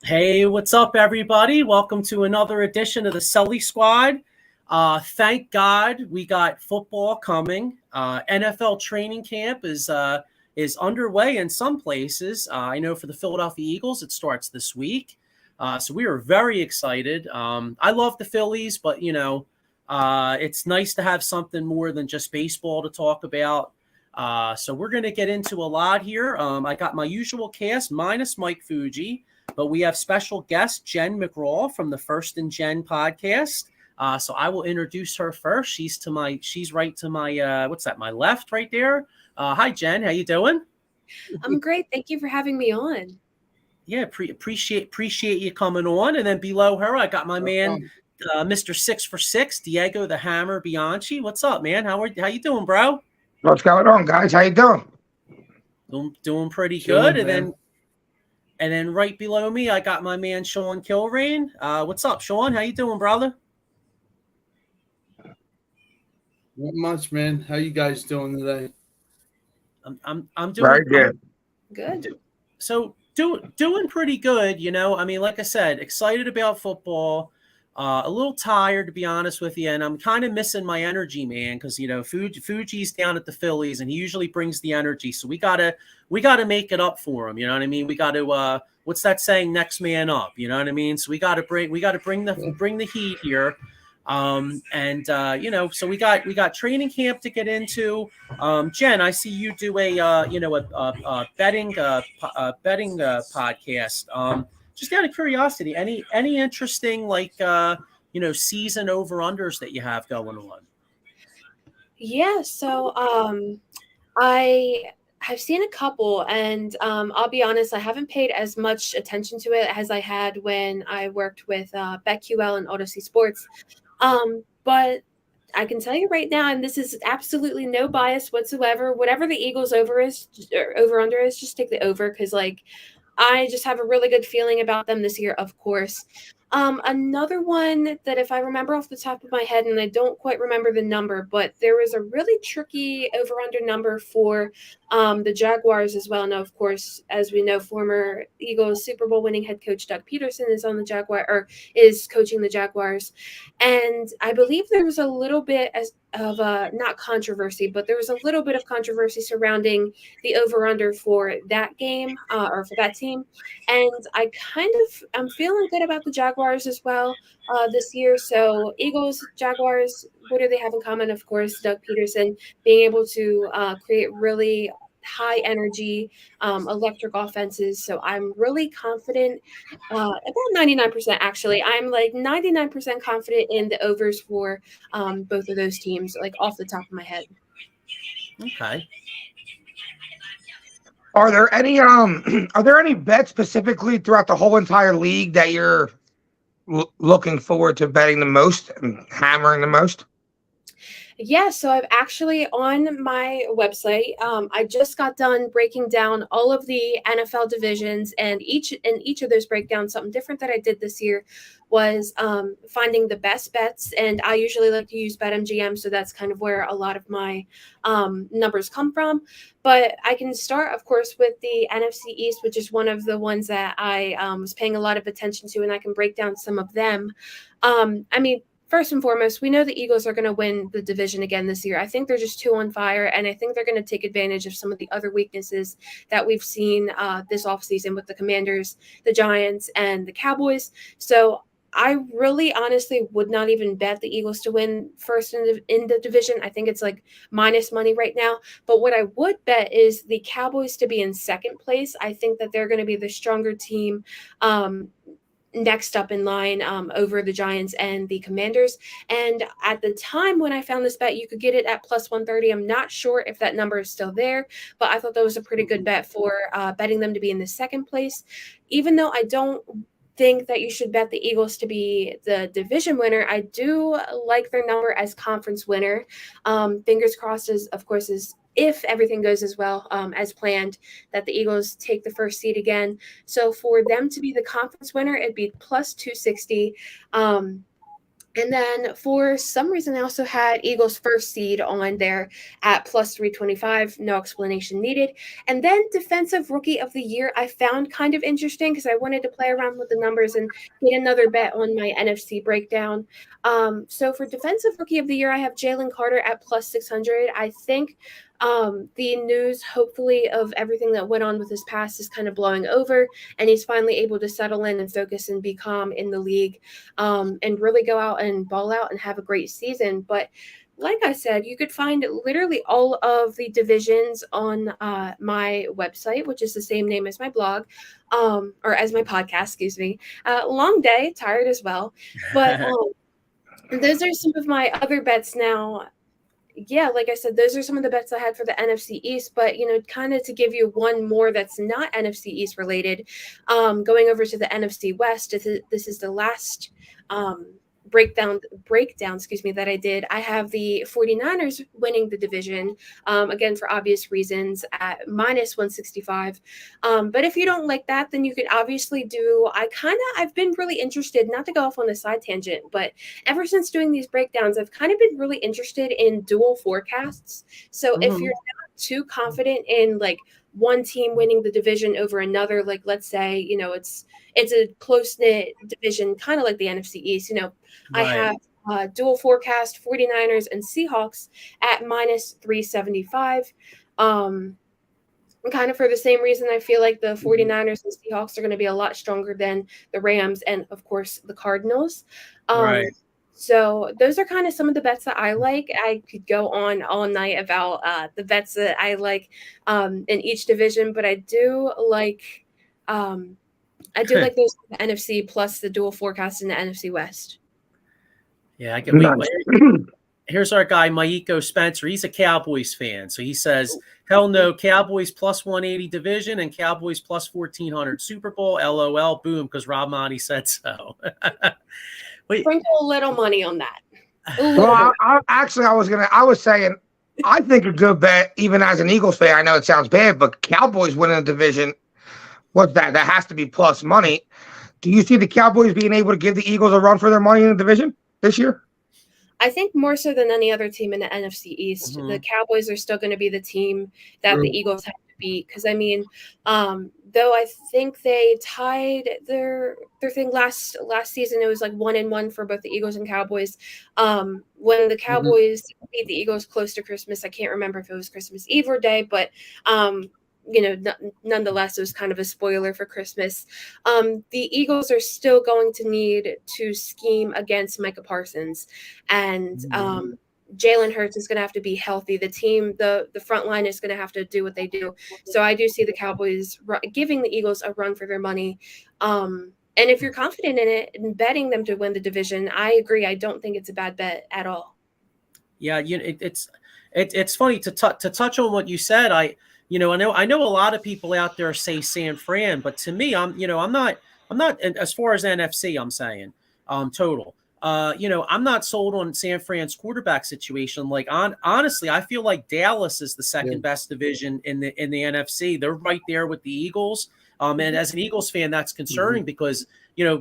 Hey, what's up, everybody? Welcome to another edition of the Sully Squad. Thank God we got football coming. NFL training camp is underway in some places. I know for the Philadelphia Eagles, it starts this week. So we are very excited. I love the Phillies, but it's nice to have something more than just baseball to talk about. So we're going to get into a lot here. I got my usual cast minus Mike Fuji. But we have special guest Jenn McGraw from the First and Jenn podcast. So I will introduce her first. She's right to my my left right there. Hi Jenn, how you doing? I'm great. Thank you for having me on. Yeah, appreciate you coming on. And then below her, I got my man, Mr. 6 for 6, Diego the Hammer Bianchi. What's up, man? How you doing, bro? What's going on, guys? How you doing? Doing pretty good. And then right below me, I got my man Sean Kilrain. What's up, Sean? How you doing, brother? Not much, man. How you guys doing today? I'm doing very good. Good. So doing pretty good, I mean, like I said, excited about football. A little tired, to be honest with you, and I'm kind of missing my energy, man, because Fuji's down at the Phillies, and he usually brings the energy. So we gotta make it up for him. You know what I mean? We got to what's that saying? Next man up. You know what I mean? So we got to bring the heat here. So we got training camp to get into. Jenn, I see you do a betting podcast. Just out of curiosity, any interesting season over unders that you have going on? Yeah, so I have seen a couple, and I'll be honest, I haven't paid as much attention to it as I had when I worked with BetQL and Odyssey Sports. But I can tell you right now, and this is absolutely no bias whatsoever, whatever the Eagles over under is, just take the over, because I just have a really good feeling about them this year, of course. Another one that, if I remember off the top of my head, and I don't quite remember the number, but there was a really tricky over-under number for the Jaguars as well. Now, of course, as we know, former Eagles Super Bowl winning head coach Doug Peterson is coaching the Jaguars. And I believe there was a little bit of not controversy, but there was a little bit of controversy surrounding the over-under for that game or for that team. And I'm feeling good about the Jaguars as well this year. So Eagles, Jaguars, what do they have in common? Of course, Doug Peterson being able to create really high energy electric offenses. So I'm really confident, about 99% actually. I'm like 99% confident in the overs for both of those teams, like off the top of my head. Okay. Are there any bets specifically throughout the whole entire league that you're looking forward to betting the most and hammering the most? Yeah, so I've actually on my website, I just got done breaking down all of the NFL divisions, and each of those breakdowns, something different that I did this year was finding the best bets. And I usually like to use BetMGM, so that's kind of where a lot of my numbers come from. But I can start, of course, with the NFC East, which is one of the ones that I was paying a lot of attention to, and I can break down some of them. First and foremost, we know the Eagles are going to win the division again this year. I think they're just too on fire, and I think they're going to take advantage of some of the other weaknesses that we've seen this offseason with the Commanders, the Giants, and the Cowboys. So I really honestly would not even bet the Eagles to win first in the division. I think it's like minus money right now. But what I would bet is the Cowboys to be in second place. I think that they're going to be the stronger team next up in line over the Giants and the Commanders. And at the time when I found this bet, you could get it at plus 130. I'm not sure if that number is still there, but I thought that was a pretty good bet for betting them to be in the second place. Even though I don't think that you should bet the Eagles to be the division winner, I do like their number as conference winner. Fingers crossed, is if everything goes as well as planned, that the Eagles take the first seed again. So for them to be the conference winner, it'd be plus 260. And then for some reason, I also had Eagles first seed on there at plus 325. No explanation needed. And then defensive rookie of the year, I found kind of interesting because I wanted to play around with the numbers and get another bet on my NFC breakdown. So for defensive rookie of the year, I have Jalen Carter at plus 600. I think the news, hopefully, of everything that went on with his past is kind of blowing over, and he's finally able to settle in and focus and be calm in the league, and really go out and ball out and have a great season. But like I said, you could find literally all of the divisions on my website, which is the same name as my blog, or as my podcast, excuse me. Long day, tired as well. But those are some of my other bets now. Yeah, like I said, those are some of the bets I had for the NFC East. But, kind of to give you one more that's not NFC East related, going over to the NFC West, this is the last breakdown, that I did. I have the 49ers winning the division, again, for obvious reasons, at minus 165. But if you don't like that, then you could obviously do, I've been really interested, not to go off on a side tangent, but ever since doing these breakdowns, I've kind of been really interested in dual forecasts. So if you're not too confident in like one team winning the division over another, like let's say, it's a close-knit division, kind of like the NFC East, I have dual forecast 49ers and Seahawks at minus 375. Kind of for the same reason, I feel like the 49ers and Seahawks are going to be a lot stronger than the Rams and, of course, the Cardinals. Right. So those are kind of some of the bets that I like. I could go on all night about the bets that I like in each division, but I do like those the NFC plus the dual forecast in the NFC West. Yeah, I get. Here's our guy, Maiko Spencer. He's a Cowboys fan. So he says, hell no, Cowboys plus 180 division and Cowboys plus 1,400 Super Bowl. LOL. Boom, because Rob Monty said so. Wait. Sprinkle a little money on that. Well, I was saying, I think a good bet, even as an Eagles fan, I know it sounds bad, but Cowboys winning the division, what's that? That has to be plus money. Do you see the Cowboys being able to give the Eagles a run for their money in the division this year? I think more so than any other team in the NFC East, the Cowboys are still going to be the team that the Eagles have to beat. Because though I think they tied their thing last season, it was like 1-1 for both the Eagles and Cowboys. When the Cowboys beat the Eagles close to Christmas, I can't remember if it was Christmas Eve or day, but nonetheless, it was kind of a spoiler for Christmas. The Eagles are still going to need to scheme against Micah Parsons, and Jalen Hurts is going to have to be healthy. The team, the front line is going to have to do what they do. So I do see the Cowboys giving the Eagles a run for their money. And if you're confident in it and betting them to win the division, I agree. I don't think it's a bad bet at all. Yeah, it's funny to touch on what you said. I know a lot of people out there say San Fran, but to me, I'm not as far as NFC, I'm saying total. I'm not sold on San Fran's quarterback situation. Like honestly, I feel like Dallas is the second best division in the NFC. They're right there with the Eagles. And as an Eagles fan, that's concerning because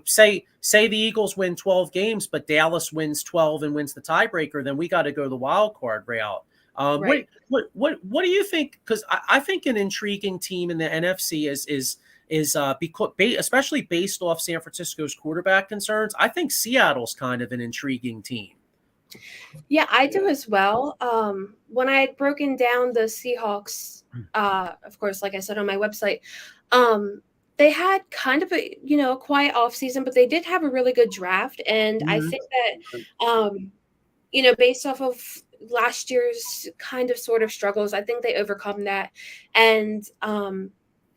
say the Eagles win 12 games, but Dallas wins 12 and wins the tiebreaker, then we got to go the wild card route. Right. What do you think? Because I think an intriguing team in the NFC is because especially based off San Francisco's quarterback concerns. I think Seattle's kind of an intriguing team. Yeah, I do as well. When I had broken down the Seahawks, of course, like I said on my website, they had kind of a quiet offseason, but they did have a really good draft, and I think that based off of last year's kind of sort of struggles, I think they overcome that. And,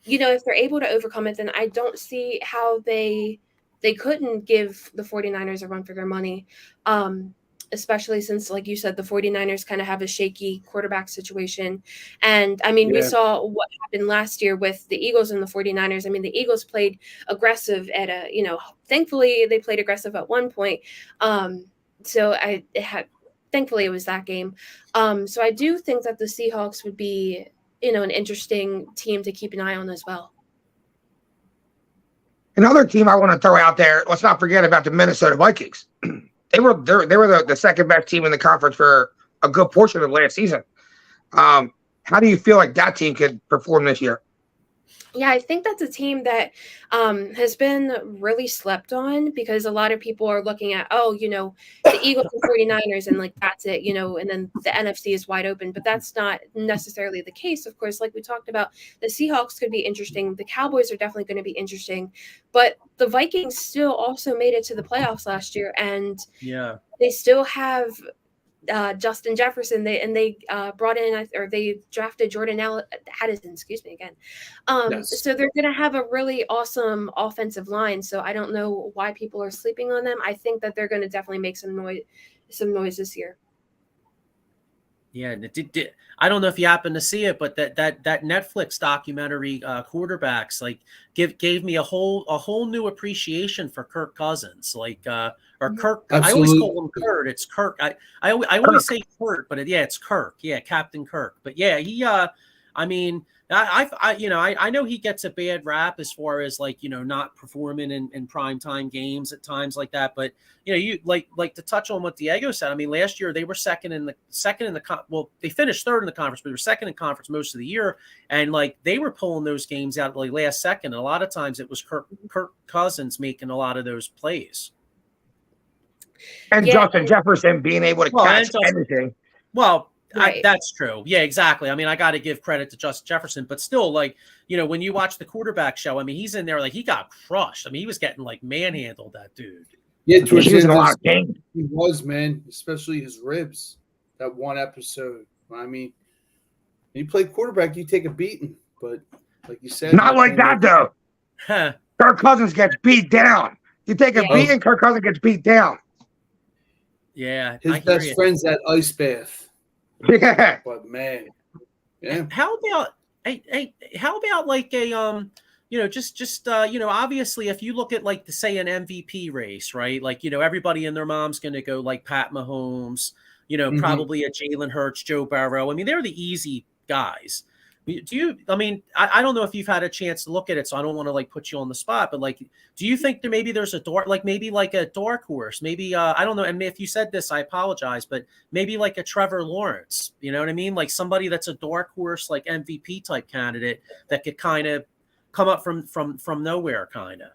if they're able to overcome it, then I don't see how they couldn't give the 49ers a run for their money, especially since, like you said, the 49ers kind of have a shaky quarterback situation. And, we saw what happened last year with the Eagles and the 49ers. The Eagles played aggressive at thankfully they played aggressive at one point. Thankfully, it was that game. So I do think that the Seahawks would be, an interesting team to keep an eye on as well. Another team I want to throw out there, let's not forget about the Minnesota Vikings. they were the second best team in the conference for a good portion of last season. How do you feel like that team could perform this year? Yeah, I think that's a team that has been really slept on because a lot of people are looking at, the Eagles and 49ers and like that's it, and then the NFC is wide open. But that's not necessarily the case. Of course, like we talked about, the Seahawks could be interesting. The Cowboys are definitely going to be interesting. But the Vikings still also made it to the playoffs last year, and they still have Justin Jefferson. They brought in, or they drafted Jordan Addison. Excuse me again. Yes. So they're going to have a really awesome offensive line. So I don't know why people are sleeping on them. I think that they're going to definitely make some noise this year. Yeah, I don't know if you happen to see it, but that Netflix documentary, quarterbacks, like gave me a whole new appreciation for Kirk Cousins, like or Kirk. Absolutely. I always call him Kurt. It's Kirk. I always say Kurt, but it's Kirk. Yeah, Captain Kirk. But yeah, he. I mean, I know he gets a bad rap as far as like not performing in primetime games at times like that, but you like to touch on what Diego said. I mean, last year they were second in the they finished third in the conference, but they were second in conference most of the year, and like they were pulling those games out like last second, and a lot of times it was Kirk Cousins making a lot of those plays, and Justin Jefferson being able to catch anything. Well. Right. That's true. Yeah, exactly. I mean, I got to give credit to Justin Jefferson, but still, like, when you watch the quarterback show, I mean, he's in there like he got crushed. I mean, he was getting like manhandled, that dude. Yeah, he was in a lot of games. He was, man, especially his ribs. That one episode. I mean, when you play quarterback, you take a beating, but like you said, not like that though. Kirk Cousins gets beat down. You take a beating, Kirk Cousins gets beat down. Yeah, his best friend's that ice bath. Yeah, but man, yeah. How about like a obviously if you look at like say an MVP race, right? Like everybody and their mom's going to go like Pat Mahomes, probably a Jalen Hurts, Joe Burrow. I mean, they're the easy guys. I don't know if you've had a chance to look at it, so I don't want to like put you on the spot, but like, do you think there's a dark horse? Maybe, I don't know. And if you said this, I apologize, but maybe like a Trevor Lawrence, you know what I mean? Like somebody that's a dark horse, like MVP type candidate that could kind of come up from nowhere kind of.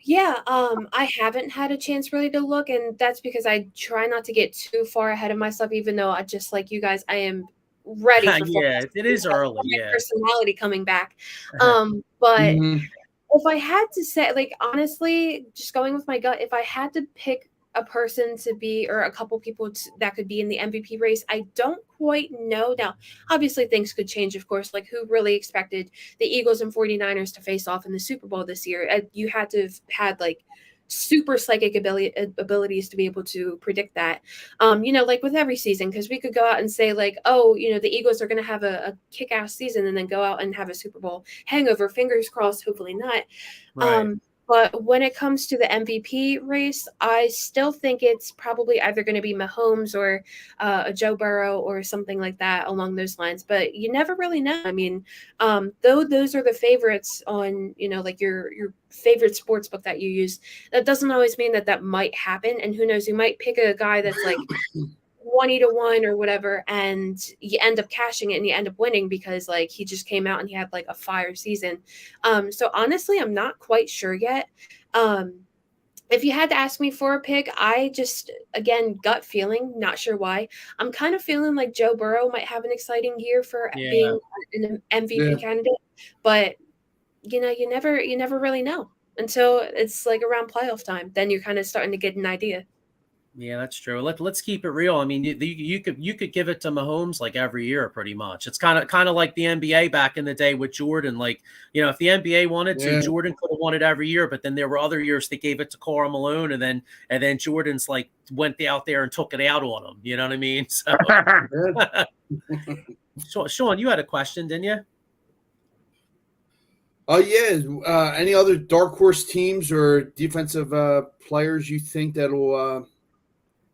Yeah, I haven't had a chance really to look, and that's because I try not to get too far ahead of myself, even though I just like you guys, I am ready for yeah, it is early. My personality coming back. But if I had to say, like, honestly, just going with my gut, if I had to pick a person to be, or a couple people that could be in the MVP race, I don't quite know. Now, obviously things could change, of course, like who really expected the Eagles and 49ers to face off in the Super Bowl this year? You had to have had like super psychic abilities to be able to predict that, like with every season, because we could go out and say like, the Eagles are going to have a kick-ass season and then go out and have a Super Bowl hangover, fingers crossed, hopefully not. Right. But when it comes to the MVP race, I still think it's probably either going to be Mahomes or a Joe Burrow or something like that along those lines. But you never really know. I mean, though those are the favorites on, like your favorite sports book that you use, that doesn't always mean that might happen. And who knows, you might pick a guy that's like 20-1 or whatever, and you end up cashing it and you end up winning because like he just came out and he had like a fire season. So honestly, I'm not quite sure yet. If you had to ask me for a pick, I just, again, gut feeling, not sure why, I'm kind of feeling like Joe Burrow might have an exciting year for being an MVP candidate, but you never really know until it's like around playoff time. Then you're kind of starting to get an idea. Yeah, that's true. Let's keep it real. I mean, you could give it to Mahomes like every year, pretty much. It's kind of like the NBA back in the day with Jordan. Like, if the NBA wanted to, Jordan could have won it every year. But then there were other years that gave it to Karl Malone, and then Jordan's like went out there and took it out on him. You know what I mean? So, Sean, you had a question, didn't you? Any other dark horse teams or defensive players you think that'll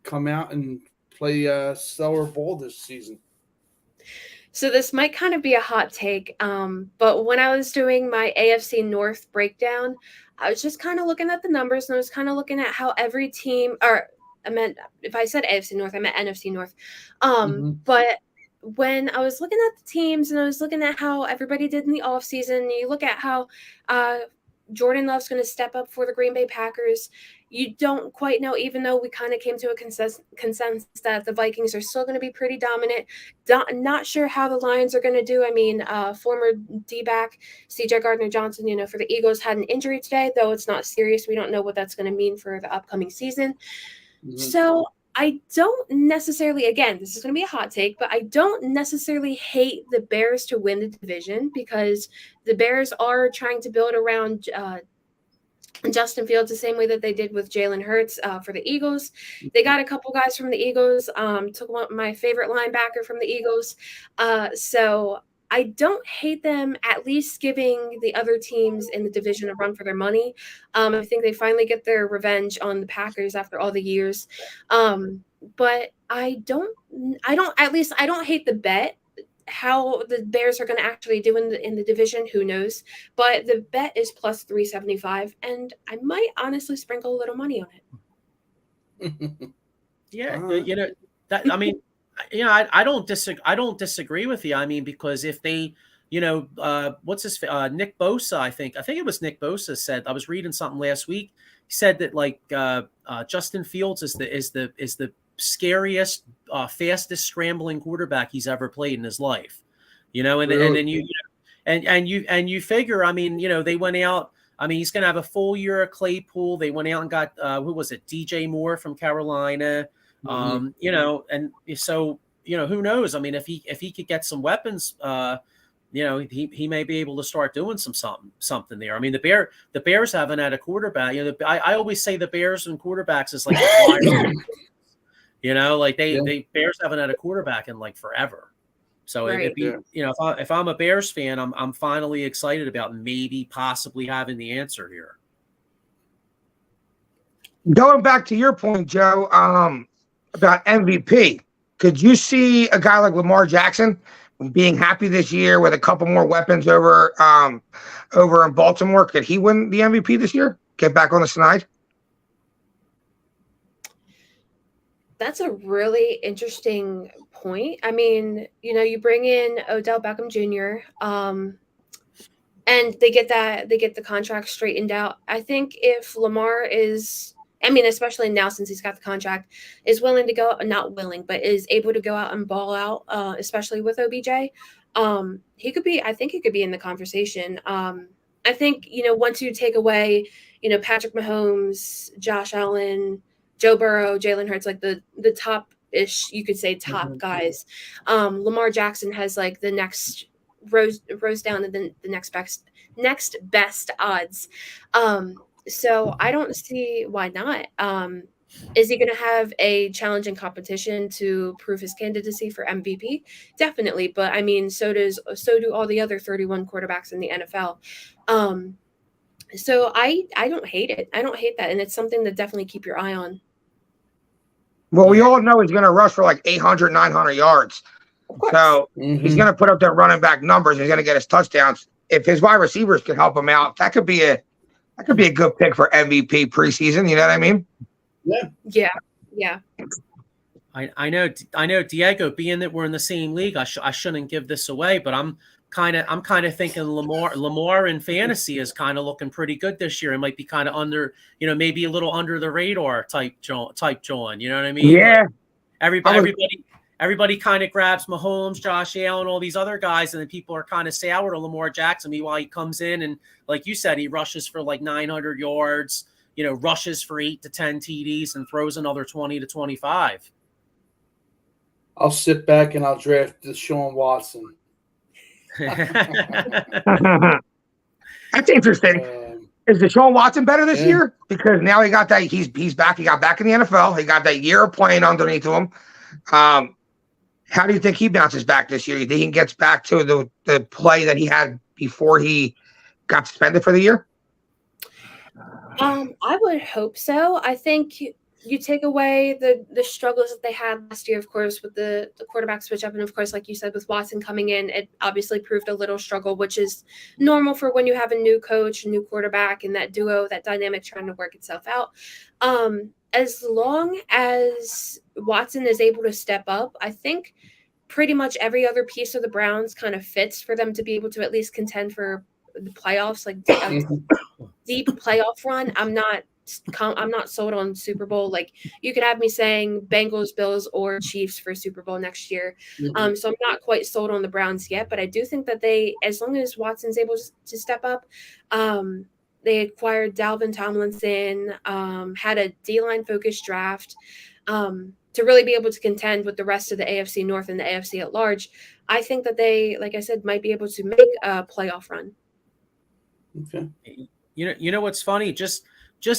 come out and play stellar ball this season? So this might kind of be a hot take, but when I was doing my AFC North breakdown, I was just kind of looking at the numbers, and I was kind of looking at how every team, or I meant, if I said AFC North, I meant NFC North. But when I was looking at the teams and I was looking at how everybody did in the offseason, you look at how Jordan Love's going to step up for the Green Bay Packers. You don't quite know, even though we kind of came to a consensus that the Vikings are still going to be pretty dominant. Not sure how the Lions are going to do. I mean, former D-back C.J. Gardner-Johnson, for the Eagles had an injury today, though it's not serious. We don't know what that's going to mean for the upcoming season. So I don't necessarily, again, this is going to be a hot take, but I don't necessarily hate the Bears to win the division, because the Bears are trying to build around Justin Fields the same way that they did with Jalen Hurts for the Eagles. They got a couple guys from the Eagles, took my favorite linebacker from the Eagles. So I don't hate them at least giving the other teams in the division a run for their money. I think they finally get their revenge on the Packers after all the years. But I don't hate the bet. How the Bears are going to actually do in the division, who knows? But the bet is plus 375, and I might honestly sprinkle a little money on it. Yeah, that, I mean, I don't disagree with you. I mean, because if they, what's his Nick Bosa, I think it was Nick Bosa said, I was reading something last week. He said that like Justin Fields is the scariest, fastest scrambling quarterback he's ever played in his life. And you figure, I mean, they went out. I mean, he's going to have a full year of Claypool. They went out and got who was it? DJ Moore from Carolina. And so who knows? I mean, if he could get some weapons, he may be able to start doing something there. I mean, the Bears haven't had a quarterback. I always say the Bears and quarterbacks is like the Flyers. Bears haven't had a quarterback in like forever. So right. If I'm a Bears fan, I'm finally excited about maybe possibly having the answer here. Going back to your point, Joe, about MVP, could you see a guy like Lamar Jackson being happy this year with a couple more weapons over in Baltimore? Could he win the MVP this year? Get back on the snide? That's a really interesting point. I mean, you bring in Odell Beckham Jr. And they get the contract straightened out. I think if Lamar is, I mean, especially now since he's got the contract, is willing to go, not willing, but is able to go out and ball out, especially with OBJ, I think he could be in the conversation. I think, once you take away, Patrick Mahomes, Josh Allen, Joe Burrow, Jalen Hurts, like the top-ish, you could say top guys. Lamar Jackson has like the next rose down and then the next best odds. So I don't see why not. Is he going to have a challenging competition to prove his candidacy for MVP? Definitely, but I mean, so do all the other 31 quarterbacks in the NFL. So I don't hate it. I don't hate that, and it's something to definitely keep your eye on. Well, we all know he's going to rush for like 800, 900 yards. So he's going to put up their running back numbers. He's going to get his touchdowns. If his wide receivers can help him out, that could be a good pick for MVP preseason. You know what I mean? Yeah. I know, Diego. Being that we're in the same league, I shouldn't give this away, but I'm kind of thinking Lamar in fantasy is kind of looking pretty good this year. It might be kind of under, maybe a little under the radar type John. You know what I mean? Yeah. Like everybody kind of grabs Mahomes, Josh Allen, all these other guys, and then people are kind of sour to Lamar Jackson. Meanwhile, he comes in and, like you said, he rushes for like 900 yards, rushes for 8 to 10 TDs and throws another 20 to 25. I'll sit back and I'll draft Deshaun Watson. That's interesting. Is Deshaun Watson better this year? Because now he got that he's back. He got back in the NFL. He got that year of playing underneath him. How do you think he bounces back this year? You think he gets back to the play that he had before he got suspended for the year? I would hope so. I think you take away the struggles that they had last year, of course, with the quarterback switch up. And of course, like you said, with Watson coming in, it obviously proved a little struggle, which is normal for when you have a new coach, a new quarterback, and that duo, that dynamic trying to work itself out. As long as Watson is able to step up, I think pretty much every other piece of the Browns kind of fits for them to be able to at least contend for the playoffs, like a deep playoff run. I'm not sold on Super Bowl. Like, you could have me saying Bengals, Bills, or Chiefs for Super Bowl next year. So I'm not quite sold on the Browns yet, but I do think that they, as long as Watson's able to step up, they acquired Dalvin Tomlinson, had a D-line focused draft to really be able to contend with the rest of the AFC North and the AFC at large. I think that they, like I said, might be able to make a playoff run. Okay. You know what's funny? Just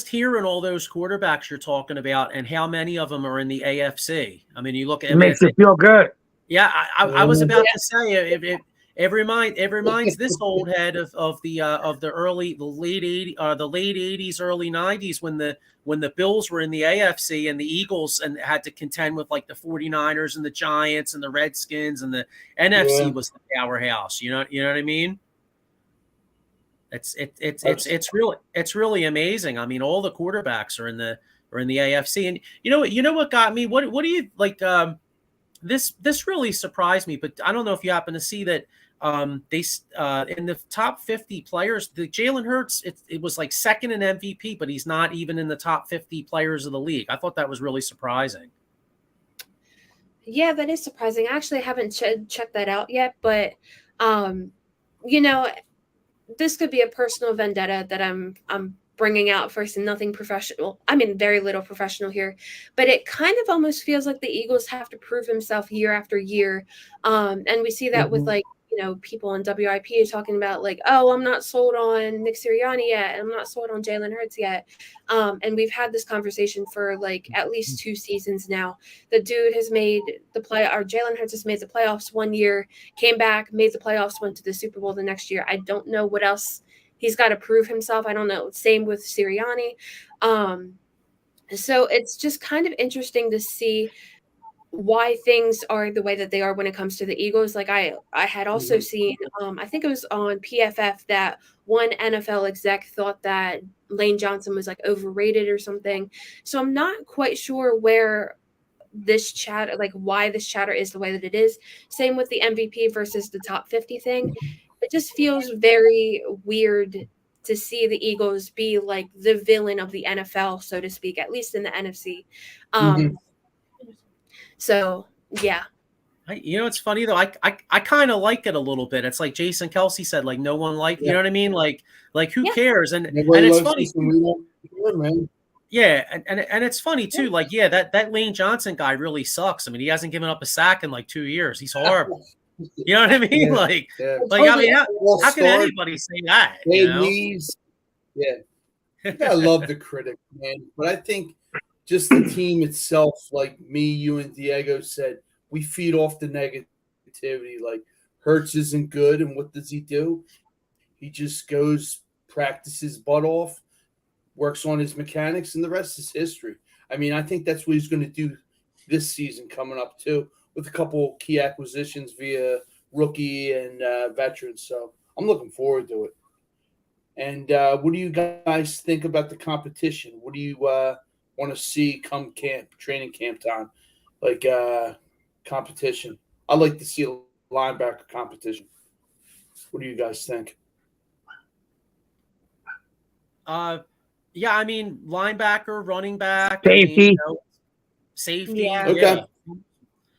hearing all those quarterbacks you're talking about and how many of them are in the AFC. I mean, you look at it makes you feel good. Yeah, I was about to say it reminds this old head of the late 80s, early 90s when the Bills were in the AFC and the Eagles and had to contend with like the 49ers and the Giants and the Redskins, and the NFC was the powerhouse. You know what I mean? It's really amazing. I mean, all the quarterbacks are in the AFC, and you know what got me? What do you like? This really surprised me, but I don't know if you happen to see that they in the top 50 players, the Jalen Hurts, it was like second in MVP, but he's not even in the top 50 players of the league. I thought that was really surprising. Yeah, that is surprising. I actually haven't checked that out yet, but this could be a personal vendetta that I'm bringing out first, and nothing professional. I mean, very little professional here, but it kind of almost feels like the Eagles have to prove himself year after year. And we see that with people on WIP talking about like, oh, I'm not sold on Nick Sirianni yet. I'm not sold on Jalen Hurts yet. And we've had this conversation for like at least 2 seasons now. The dude has made Jalen Hurts has made the playoffs one year, came back, made the playoffs, went to the Super Bowl the next year. I don't know what else he's got to prove himself. I don't know. Same with Sirianni. So it's just kind of interesting to see why things are the way that they are when it comes to the Eagles. Like I had also seen, I think it was on PFF, that one NFL exec thought that Lane Johnson was like overrated or something. So I'm not quite sure where this chatter, like why this chatter is the way that it is. Same with the MVP versus the top 50 thing. It just feels very weird to see the Eagles be like the villain of the NFL, so to speak, at least in the NFC. So, yeah. It's funny though. I kind of like it a little bit. It's like Jason Kelsey said, like no one liked, you know what I mean? Like who cares? And it's funny. Yeah, and it's funny too. Like, yeah, that Lane Johnson guy really sucks. I mean, he hasn't given up a sack in like 2 years. He's horrible. You know what I mean? I mean, how can anybody say that? I love the critic, man. But I think just the team itself, like me, you, and Diego said, we feed off the negativity. Like, Hurts isn't good, and what does he do? He just goes, practices butt off, works on his mechanics, and the rest is history. I mean, I think that's what he's going to do this season coming up too, with a couple key acquisitions via rookie and veterans. So I'm looking forward to it. And what do you guys think about the competition? What do you want to see come training camp time? Like competition. I'd like to see a linebacker competition. What do you guys think? Yeah, I mean, linebacker, running back, safety. Safety. Yeah. Okay. Yeah.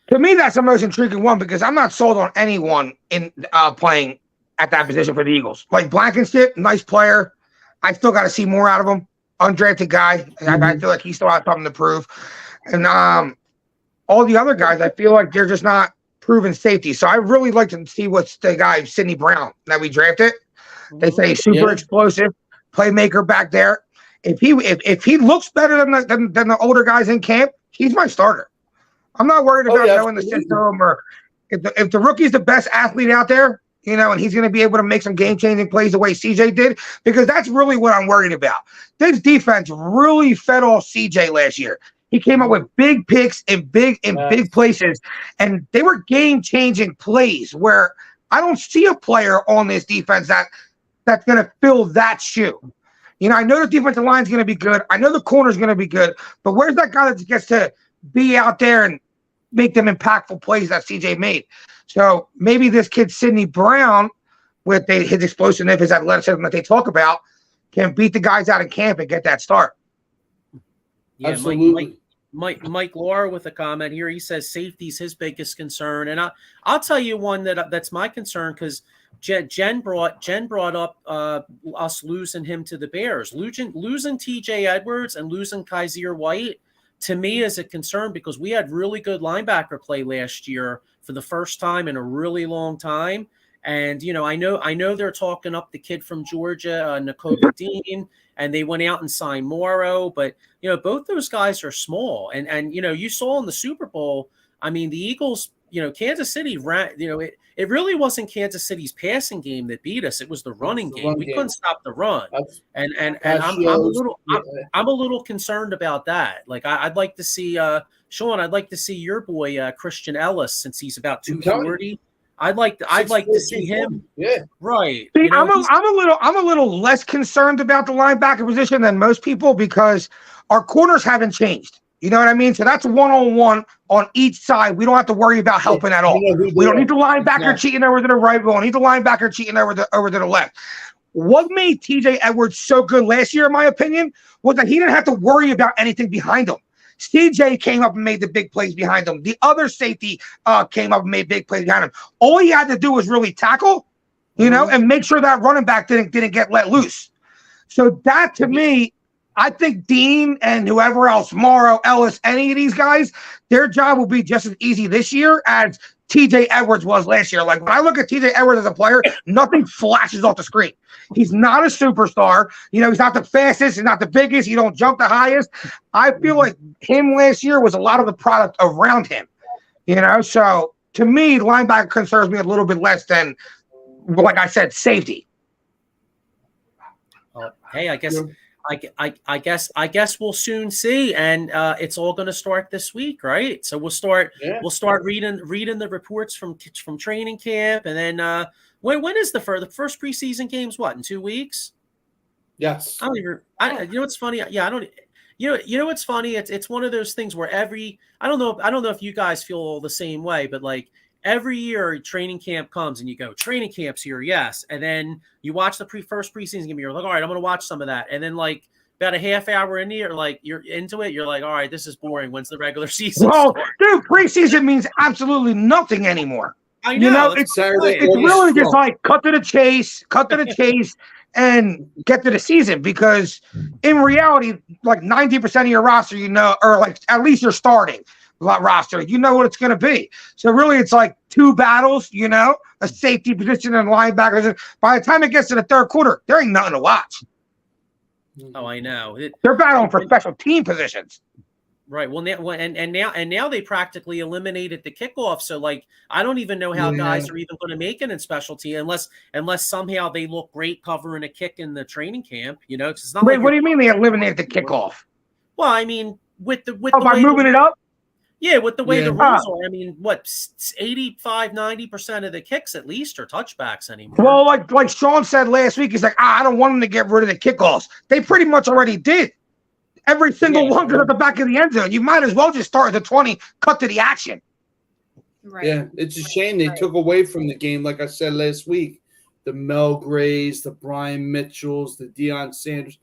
To me, that's the most intriguing one because I'm not sold on anyone in playing at that position for the Eagles. Like Blankenship, nice player. I still got to see more out of him. Undrafted guy. I feel like he still has something to prove. And all the other guys, I feel like they're just not proven safety. So I really like to see what's the guy, Sidney Brown, that we drafted. They say he's super explosive, playmaker back there. If he looks better than the older guys in camp, he's my starter. I'm not worried about knowing the system or if the rookie's the best athlete out there, and he's going to be able to make some game-changing plays the way CJ did, because that's really what I'm worried about. This defense really fed off CJ last year. He came up with big picks in big places, and they were game-changing plays where I don't see a player on this defense that's going to fill that shoe. You know, I know the defensive line is going to be good. I know the corner is going to be good, but where's that guy that gets to be out there and make them impactful plays that CJ made? So maybe this kid, Sidney Brown, with his explosiveness, his athleticism that they talk about, can beat the guys out in camp and get that start. Yeah, absolutely. Mike Laura with a comment here. He says safety's his biggest concern, and I'll tell you one that's my concern because Jen brought up us losing him to the Bears, losing T.J. Edwards and losing Kaiser White. To me, is a concern because we had really good linebacker play last year for the first time in a really long time. And, you know, I know they're talking up the kid from Georgia, Nakobe Dean, and they went out and signed Morrow. But, you know, both those guys are small. And you know, you saw in the Super Bowl, I mean, the Eagles, you know, Kansas City ran, you know, it really wasn't Kansas City's passing game that beat us. It was the running game. We couldn't stop the run. And I'm a little concerned about that. Like I'd like to see Sean, I'd like to see your boy Christian Ellis, since he's about 240. I'd like to see him. Yeah. Right. See, you know, I'm a little less concerned about the linebacker position than most people because our corners haven't changed. You know what I mean? So that's one-on-one on each side. We don't have to worry about helping at all. We don't need the linebacker cheating over to the right. We don't need the linebacker cheating over to the left. What made TJ Edwards so good last year, in my opinion, was that he didn't have to worry about anything behind him. CJ came up and made the big plays behind him. The other safety came up and made big plays behind him. All he had to do was really tackle, you know, and make sure that running back didn't get let loose. So that, to me, I think Dean and whoever else, Morrow, Ellis, any of these guys, their job will be just as easy this year as TJ Edwards was last year. Like, when I look at TJ Edwards as a player, nothing flashes off the screen. He's not a superstar. You know, he's not the fastest. He's not the biggest. He don't jump the highest. I feel like him last year was a lot of the product around him. You know, so to me, linebacker concerns me a little bit less than, like I said, safety. Hey, I guess we'll soon see, and it's all going to start this week, right? So we'll start reading the reports from training camp, and then when is the first preseason games? What, in 2 weeks? Yes. You know what's funny? Yeah, I don't. You know what's funny? It's one of those things where I don't know if you guys feel the same way, but like every year training camp comes and you go, training camp's here, yes. And then you watch the first preseason game, you're like, all right, I'm going to watch some of that. And then like about a half hour in here, like you're into it, you're like, all right, this is boring. When's the regular season? Well, dude, preseason means absolutely nothing anymore. I know. You know, it's really just like cut to the chase, and get to the season, because in reality, like 90% of your roster, you know, or like at least your starting roster, you know what it's going to be. So really, it's like two battles, you know, a safety position and linebackers. And by the time it gets to the third quarter, there ain't nothing to watch. Oh, I know. They're battling for special team positions. Right. Well, now they practically eliminated the kickoff. So like, I don't even know how guys are even going to make it in specialty unless somehow they look great covering a kick in the training camp. You know, it's not. Wait, what do you mean they eliminated the kickoff? Well, I mean, by moving it up. Yeah, with the way the rules are, I mean, what, 85-90% of the kicks at least are touchbacks anymore. Well, like Sean said last week, he's like, I don't want them to get rid of the kickoffs. They pretty much already did. Every single one goes at the back of the end zone. You might as well just start at the 20, cut to the action. Right. Yeah, it's a shame they took away from the game, like I said last week, the Mel Grays, the Brian Mitchells, the Deion Sanders.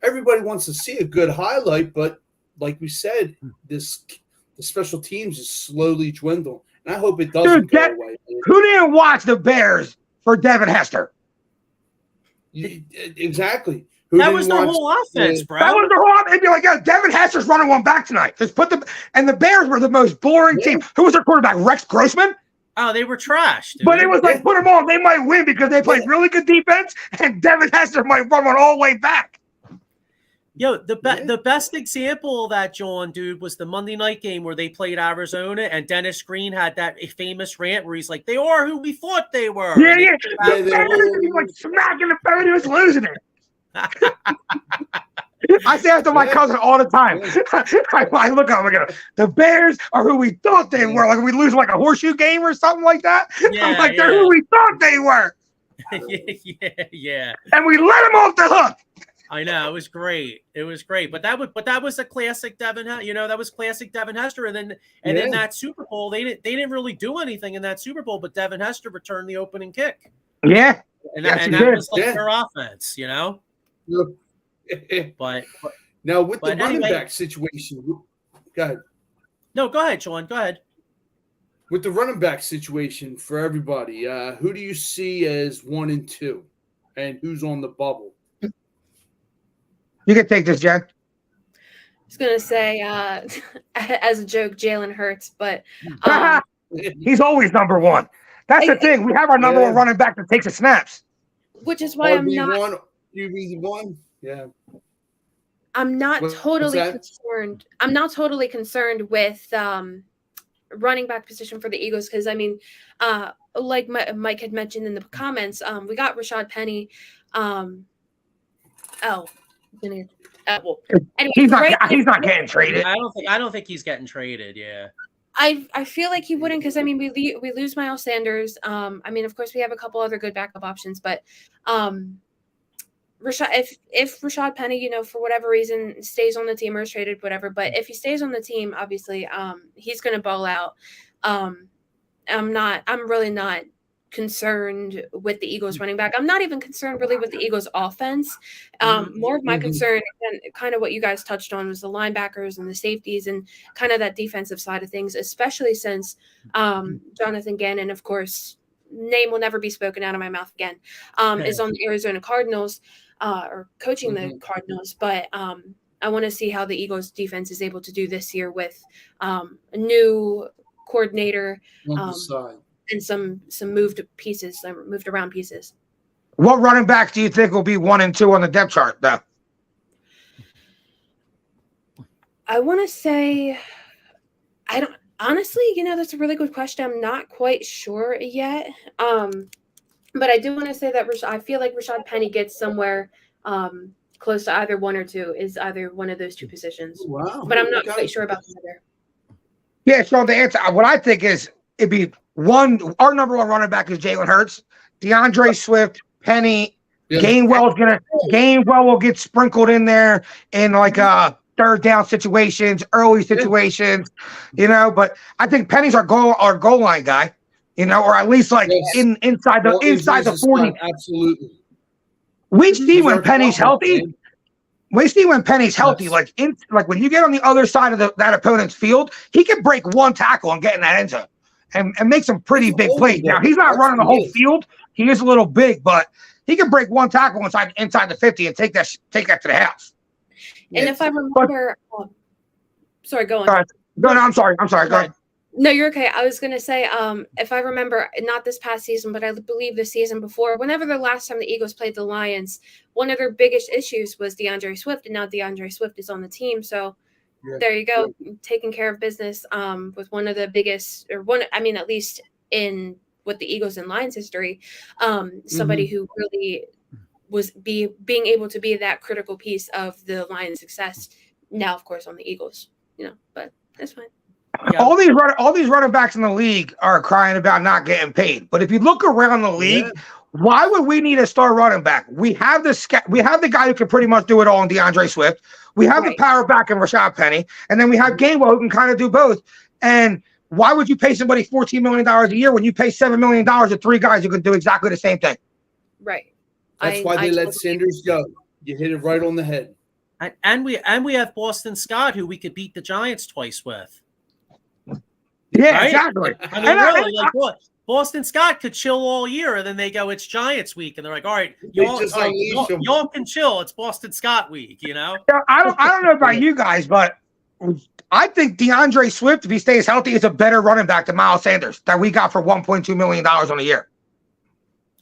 Everybody wants to see a good highlight, but like we said, the special teams is slowly dwindling, and I hope it doesn't go away. Who didn't watch the Bears for Devin Hester? Exactly. That was the whole offense, bro. That was the whole offense. They'd be like, yeah, Devin Hester's running one back tonight. Just and the Bears were the most boring team. Who was their quarterback? Rex Grossman? Oh, they were trash, dude. But it was like, put them on. They might win because they played really good defense, and Devin Hester might run one all the way back. Yo, the best example of that, John, dude, was the Monday night game where they played Arizona, and Dennis Green had that famous rant where he's like, "They are who we thought they were." Yeah. He was like smacking the phone. He was losing it. I say that to my cousin all the time. I look at him, the Bears are who we thought they were. Like we lose like a horseshoe game or something like that. I'm like, they're who we thought they were. yeah. And we let them off the hook. I know, it was great. But that was a classic Devin. That was classic Devin Hester. And then that Super Bowl, they didn't really do anything in that Super Bowl, but Devin Hester returned the opening kick. Yeah, and that was like their offense, But now with the running back situation, go ahead. No, go ahead, Sean. Go ahead. With the running back situation for everybody, who do you see as 1 and 2, and who's on the bubble? You can take this, Jen. I was gonna say, as a joke, Jalen Hurts, but he's always number 1. That's the thing. We have our number 1 running back that takes the snaps, which is why I'm not. QB1, yeah. I'm not totally concerned. I'm not totally concerned with running back position for the Eagles because I mean, like Mike had mentioned in the comments, we got Rashad Penny. Anyway, he's not getting traded. I don't think he's getting traded. Yeah. I feel like he wouldn't because I mean we lose Miles Sanders. I mean of course we have a couple other good backup options, but if Rashad Penny, for whatever reason stays on the team or is traded, whatever, but if he stays on the team, obviously, he's going to ball out. I'm really not concerned with the Eagles running back. I'm not even concerned really with the Eagles offense. More of my concern, and kind of what you guys touched on, was the linebackers and the safeties and kind of that defensive side of things, especially since Jonathan Gannon, of course, name will never be spoken out of my mouth again, is on the Arizona Cardinals. Or coaching the Cardinals, but I want to see how the Eagles defense is able to do this year with a new coordinator and some moved around pieces. What running back do you think will be 1 and 2 on the depth chart, though? I want to say, I don't honestly. That's a really good question. I'm not quite sure yet. But I do want to say that I feel like Rashad Penny gets somewhere close to either 1 or 2, is either one of those 2 positions. Wow. But I'm not quite sure about the other. Yeah, so the answer, what I think is it'd be our number 1 running back is Jalen Hurts, DeAndre Swift, Penny, Gainwell will get sprinkled in there in like third down situations, early situations, but I think Penny's our goal line guy. Or at least like inside the 40. Absolutely. We see when Penny's healthy. Like when you get on the other side of that opponent's field, he can break 1 tackle and get in that end zone and make some pretty big plays. Now he's not running the whole field. He is a little big, but he can break 1 tackle inside the 50 and take that to the house. And if I remember, sorry, go on. No, I'm sorry. Go ahead. No, you're okay. I was going to say, if I remember, not this past season, but I believe the season before, whenever the last time the Eagles played the Lions, one of their biggest issues was DeAndre Swift, and now DeAndre Swift is on the team. So there you go, taking care of business with one of the biggest, at least in with the Eagles and Lions history, somebody who really was being able to be that critical piece of the Lions' success. Now, of course, on the Eagles, but that's fine. Yeah. All these running backs in the league are crying about not getting paid. But if you look around the league, why would we need a star running back? We have the guy who can pretty much do it all in DeAndre Swift. We have the power back in Rashad Penny, and then we have Gainwell who can kind of do both. And why would you pay somebody $14 million a year when you pay $7 million to 3 guys who can do exactly the same thing? Right. That's why they let Sanders go. You hit it right on the head. And we have Boston Scott, who we could beat the Giants twice with. Yeah, right? Exactly. What? Boston Scott could chill all year, and then they go, it's Giants week, and they're like, all right, y'all can chill. It's Boston Scott week, I don't know about you guys, but I think DeAndre Swift, if he stays healthy, is a better running back than Miles Sanders that we got for $1.2 million on a year.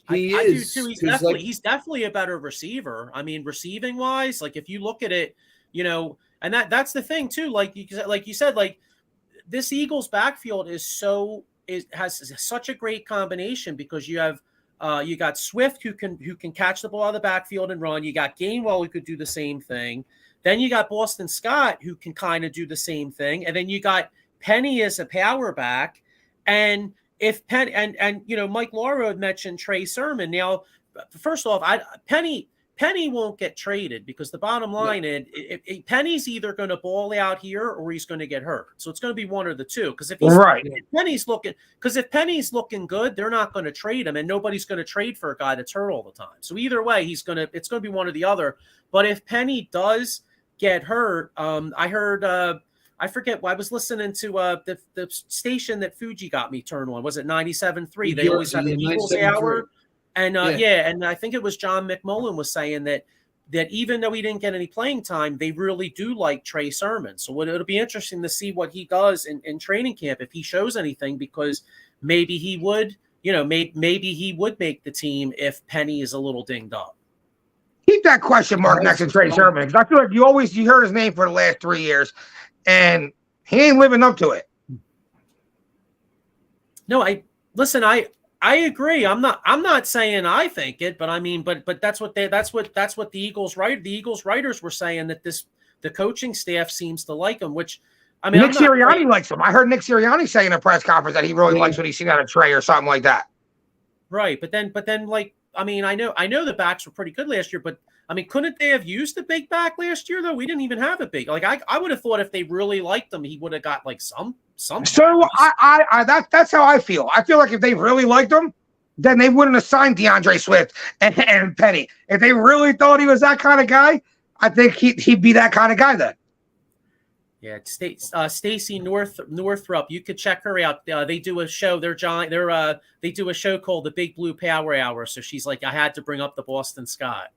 I do too. He's definitely a better receiver. I mean, receiving wise, like if you look at it, and that's the thing too. Like you said, this Eagles backfield has such a great combination because you have you got Swift who can catch the ball out of the backfield and run. You got Gainwell who could do the same thing. Then you got Boston Scott, who can kind of do the same thing. And then you got Penny as a power back. And if Penny and Mike Lauro had mentioned Trey Sermon. Now, first off, Penny won't get traded because the bottom line is Penny's either going to ball out here or he's going to get hurt. So it's going to be one or the two. Because if Penny's looking good, they're not going to trade him, and nobody's going to trade for a guy that's hurt all the time. So either way, it's going to be one or the other. But if Penny does get hurt, I heard I forget. I was listening to the station that Fuji got me turned on. Was it 97.3? They always have the Eagles hour. And and I think it was John McMullen was saying that even though he didn't get any playing time, they really do like Trey Sermon. So it'll be interesting to see what he does in training camp, if he shows anything, because maybe he would, maybe he would make the team if Penny is a little dinged up. Keep that question mark next to Trey Sermon, because I feel like you heard his name for the last 3 years, and he ain't living up to it. No, I agree. I'm not saying I think it, but I mean, but that's what the Eagles write. The Eagles writers were saying that the coaching staff seems to like him, which I mean, Nick Sirianni likes him. I heard Nick Sirianni say in a press conference that he really likes what he's seen out of Trey or something like that. Right, but then like, I mean, I know the backs were pretty good last year, but I mean, couldn't they have used the big back last year though? We didn't even have a big. Like I would have thought if they really liked him, he would have got like some. So that's how I feel. I feel like if they really liked him, then they wouldn't have signed DeAndre Swift and Penny. If they really thought he was that kind of guy, I think he'd be that kind of guy then. Yeah, Stacy Northrup. You could check her out. They do a show. They do a show called the Big Blue Power Hour. So she's like, I had to bring up the Boston Scott.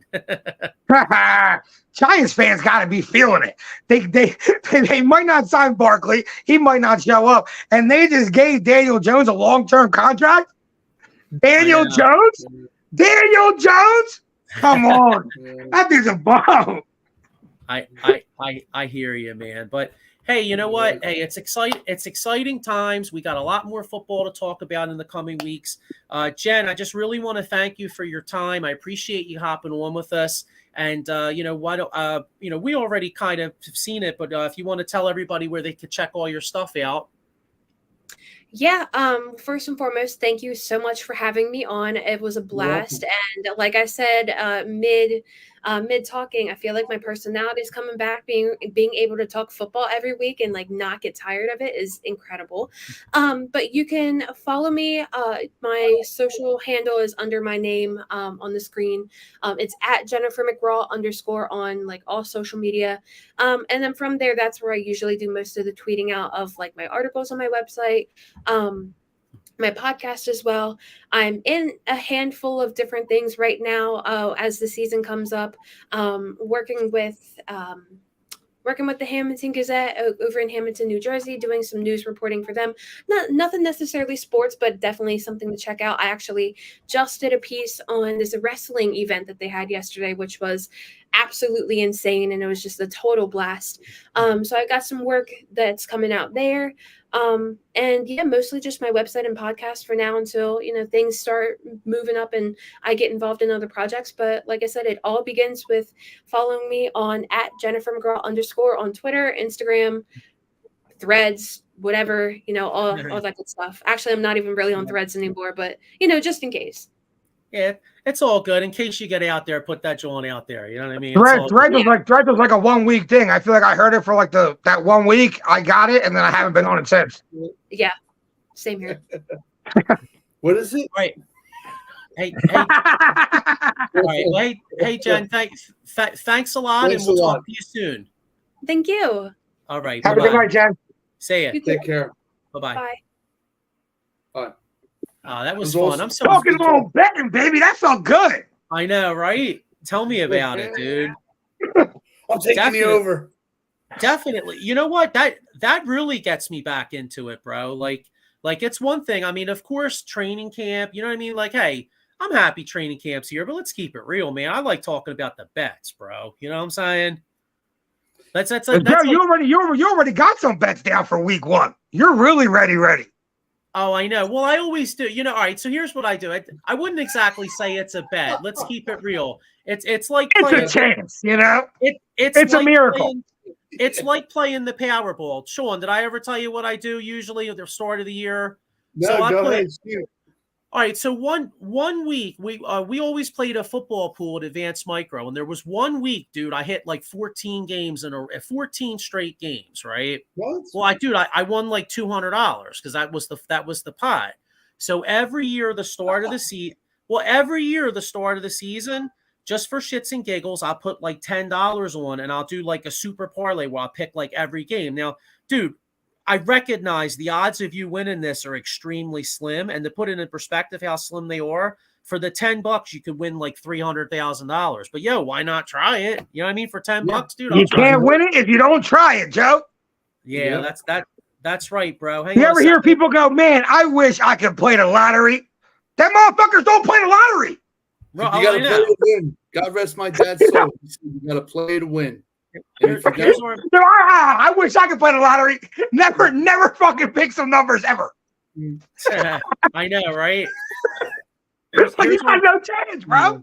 Giants fans got to be feeling it. They might not sign Barkley. He might not show up, and they just gave Daniel Jones a long-term contract. Daniel Jones. Come on, that dude's a bum. I hear you, man. But hey, you know what? Hey, it's exciting times. We got a lot more football to talk about in the coming weeks. Jenn, I just really want to thank you for your time. I appreciate you hopping on with us. And we already kind of have seen it, but if you want to tell everybody where they could check all your stuff out. Yeah. First and foremost, thank you so much for having me on. It was a blast. And like I said, mid talking, I feel like my personality is coming back. Being able to talk football every week and like not get tired of it is incredible. But you can follow me. My social handle is under my name on the screen. It's at Jennifer McGraw _ on like all social media. And then from there, that's where I usually do most of the tweeting out of like my articles on my website. My podcast as well. I'm in a handful of different things right now as the season comes up, working with the Hamilton Gazette over in Hamilton, New Jersey, doing some news reporting for them. Nothing necessarily sports, but definitely something to check out. I actually just did a piece on this wrestling event that they had yesterday, which was absolutely insane, and it was just a total blast. So I got some work that's coming out there. And yeah, mostly just my website and podcast for now until, things start moving up and I get involved in other projects. But like I said, it all begins with following me on at Jennifer McGraw _ on Twitter, Instagram, Threads, whatever, all that good stuff. Actually, I'm not even really on Threads anymore, but just in case. Yeah, it's all good. In case you get out there, put that joint out there. You know what I mean? Threads was like a 1 week thing. I feel like I heard it for like that 1 week. I got it, and then I haven't been on it since. Yeah, same here. What is it? Right. Hey. All right. Hey, Jenn. Thanks a lot, and we'll talk to you soon. Thank you. All right. Have a good night, Jenn. See ya. Take care. Bye-bye. Bye. Bye. Oh, that was fun. I'm so talking about betting, baby. That felt good. I know, right? Tell me about it, dude. I'm taking you over. Definitely. You know what? That really gets me back into it, bro. Like it's one thing. I mean, of course, training camp. You know what I mean? Like, hey, I'm happy training camp's here, but let's keep it real, man. I like talking about the bets, bro. You know what I'm saying? That's you already got some bets down for week 1. You're really ready. Oh, I know. Well, I always do. All right. So here's what I do. I wouldn't exactly say it's a bet. Let's keep it real. It's like playing, it's a chance, it's like a miracle. It's like playing the Powerball. Sean, did I ever tell you what I do usually at the start of the year? No, so go ahead. All right, so one week we always played a football pool at Advanced Micro, and there was 1 week, dude, I hit like 14 games 14 straight games, right? What? Well, I won like $200 because that was the pot. So every year the start of the season, just for shits and giggles, I'll put like $10 on, and I'll do like a super parlay where I'll pick like every game. Now, dude, I recognize the odds of you winning this are extremely slim, and to put it in perspective how slim they are, for the $10 you could win like $300,000. But why not try it? You know what I mean? For $10, dude, you can't win it if you don't try it, Joe. Yeah, that's right, bro. You ever hear people go, "Man, I wish I could play the lottery"? Them motherfuckers don't play the lottery. Bro, you gotta play to win. God rest my dad's soul. You gotta play to win. I wish I could play the lottery. Never fucking pick some numbers ever. I know, right? You got no chance, bro.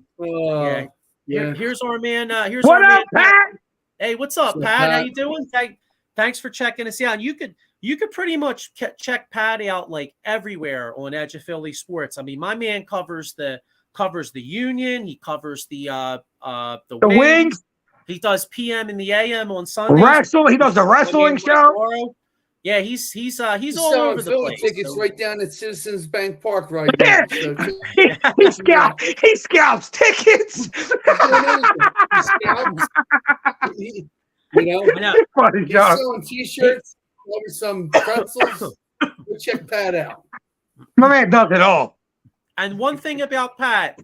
Here's our man. What up, Pat? Hey, what's up, Pat? How you doing? Thanks for checking us out. And you could pretty much check Pat out like everywhere on Edge of Philly Sports. I mean, my man covers the Union. He covers the Wings. He does PM in the AM on Sundays. He does the wrestling show. Yeah, he's all over the place. Tickets right down at Citizens Bank Park right now. So he scalps tickets. I know. He's selling T-shirts, maybe some pretzels. Go check Pat out. My man does it all. And one thing about Pat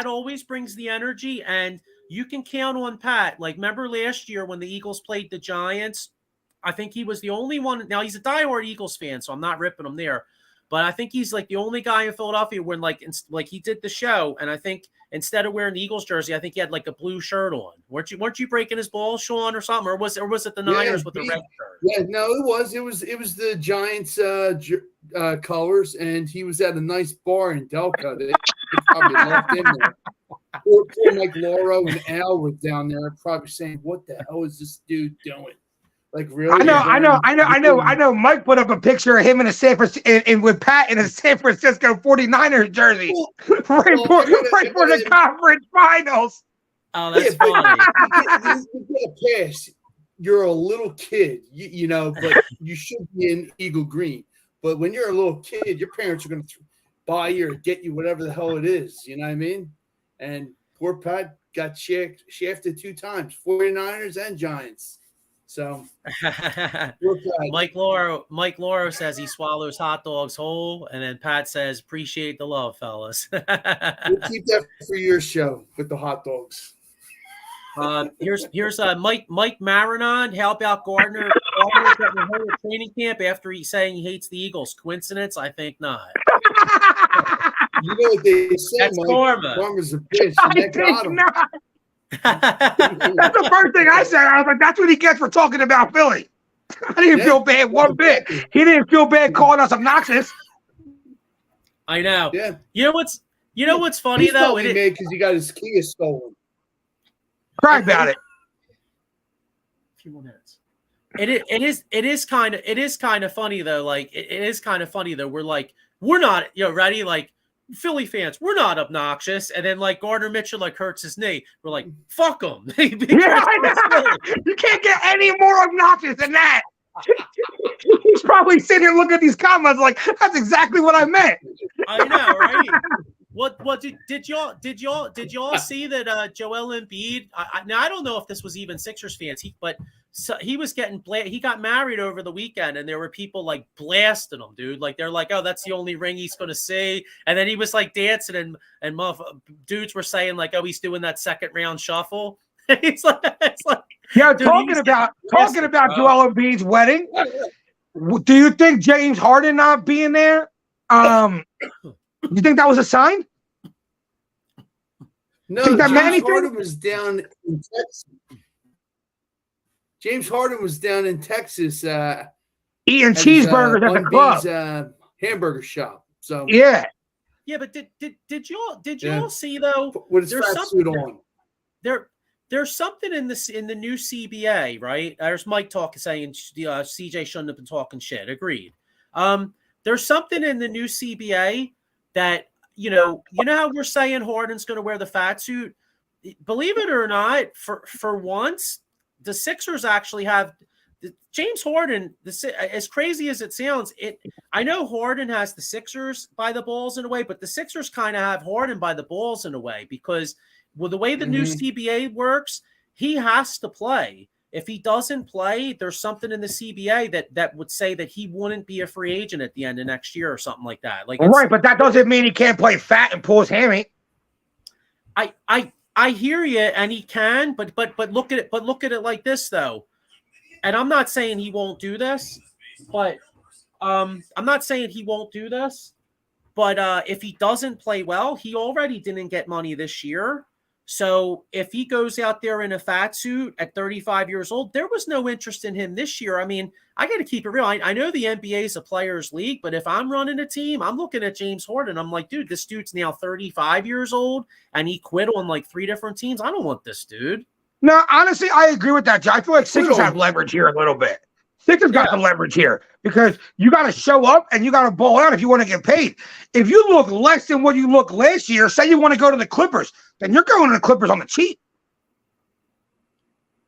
always brings the energy, and you can count on Pat. Like, remember last year when the Eagles played the Giants? I think he was the only one. Now, he's a diehard Eagles fan, so I'm not ripping him there. But I think he's like the only guy in Philadelphia when like he did the show, and I think instead of wearing the Eagles jersey, I think he had like a blue shirt on. Weren't you breaking his balls, Sean, or something? Or was it the Niners with the red shirt? Yeah, no, it was the Giants colors, and he was at a nice bar in Delco. They probably left him there. Poor Mike Lauro and Al were down there, probably saying, "What the hell is this dude doing?" Like, really? I know. Mike put up a picture of him in a with Pat in a San Francisco 49ers jersey, right for the conference finals. Oh, that's funny. You're a little kid, you know, but you should be in Eagle Green. But when you're a little kid, your parents are going to buy you or get you whatever the hell it is. You know what I mean? And poor Pat got shafted 2 times, 49ers and Giants. So Mike Lauro says he swallows hot dogs whole, and then Pat says, "Appreciate the love, fellas." We'll keep that for your show with the hot dogs. Here's Mike Marinon. How about Gardner? Gardner getting hurt at training camp after he's saying he hates the Eagles. Coincidence? I think not. You know what they say, That's Mike? karma. Karma's a bitch. I think not. That's the first thing I said. I was like, that's what he gets for talking about Philly. I didn't feel bad one bit. He didn't feel bad calling us obnoxious. I know. Yeah. You know what's funny though? Because he got his Kia stolen. Cry about it. A few more minutes. It is kind of funny though. Like it is kind of funny though. We're not ready. Like Philly fans, we're not obnoxious. And then like Gardner Mitchell like hurts his knee. We're like, fuck him. You can't get any more obnoxious than that. He's probably sitting here looking at these comments like, that's exactly what I meant. I know, right? What did y'all see that Joel Embiid? Now I don't know if this was even Sixers fans, but he was getting he got married over the weekend, and there were people like blasting him, dude. Like they're like, oh, that's the only ring he's gonna see. And then he was like dancing, and dudes were saying like, oh, he's doing that second round shuffle. it's like yeah, dude, talking about Joel Embiid's wedding. Do you think James Harden not being there? You think that was a sign? No, James Harden was down in Texas. James Harden was down in Texas eating cheeseburgers at the club. hamburger shop. So Yeah. Yeah, but did you all see though? With his fat suit on. There's something in the new CBA, right? There's Mike saying CJ shouldn't have been talking shit. Agreed. There's something in the new CBA that you know how we're saying Harden's going to wear the fat suit. Believe it or not, for once, the Sixers actually have James Harden. As crazy as it sounds, I know Harden has the Sixers by the balls in a way, but the Sixers kind of have Harden by the balls in a way because the way the new CBA works, he has to play. If he doesn't play, there's something in the CBA that would say that he wouldn't be a free agent at the end of next year or something like that. Like, right, but that doesn't mean he can't play fat and pull his hammy. I hear you, and he can, but look at it. But look at it like this, though. And I'm not saying he won't do this, but if he doesn't play well, he already didn't get money this year. So if he goes out there in a fat suit at 35 years old, there was no interest in him this year. I mean, I got to keep it real. I know the NBA is a players' league, but if I'm running a team, I'm looking at James Harden. I'm like, dude, this dude's now 35 years old, and he quit on like 3 different teams. I don't want this dude. No, honestly, I agree with that, Joe. I feel like Sixers have leverage here a little bit. Sixers got some leverage here because you got to show up and you got to ball out if you want to get paid. If you look less than what you looked last year, say you want to go to the Clippers, then you're going to the Clippers on the cheap.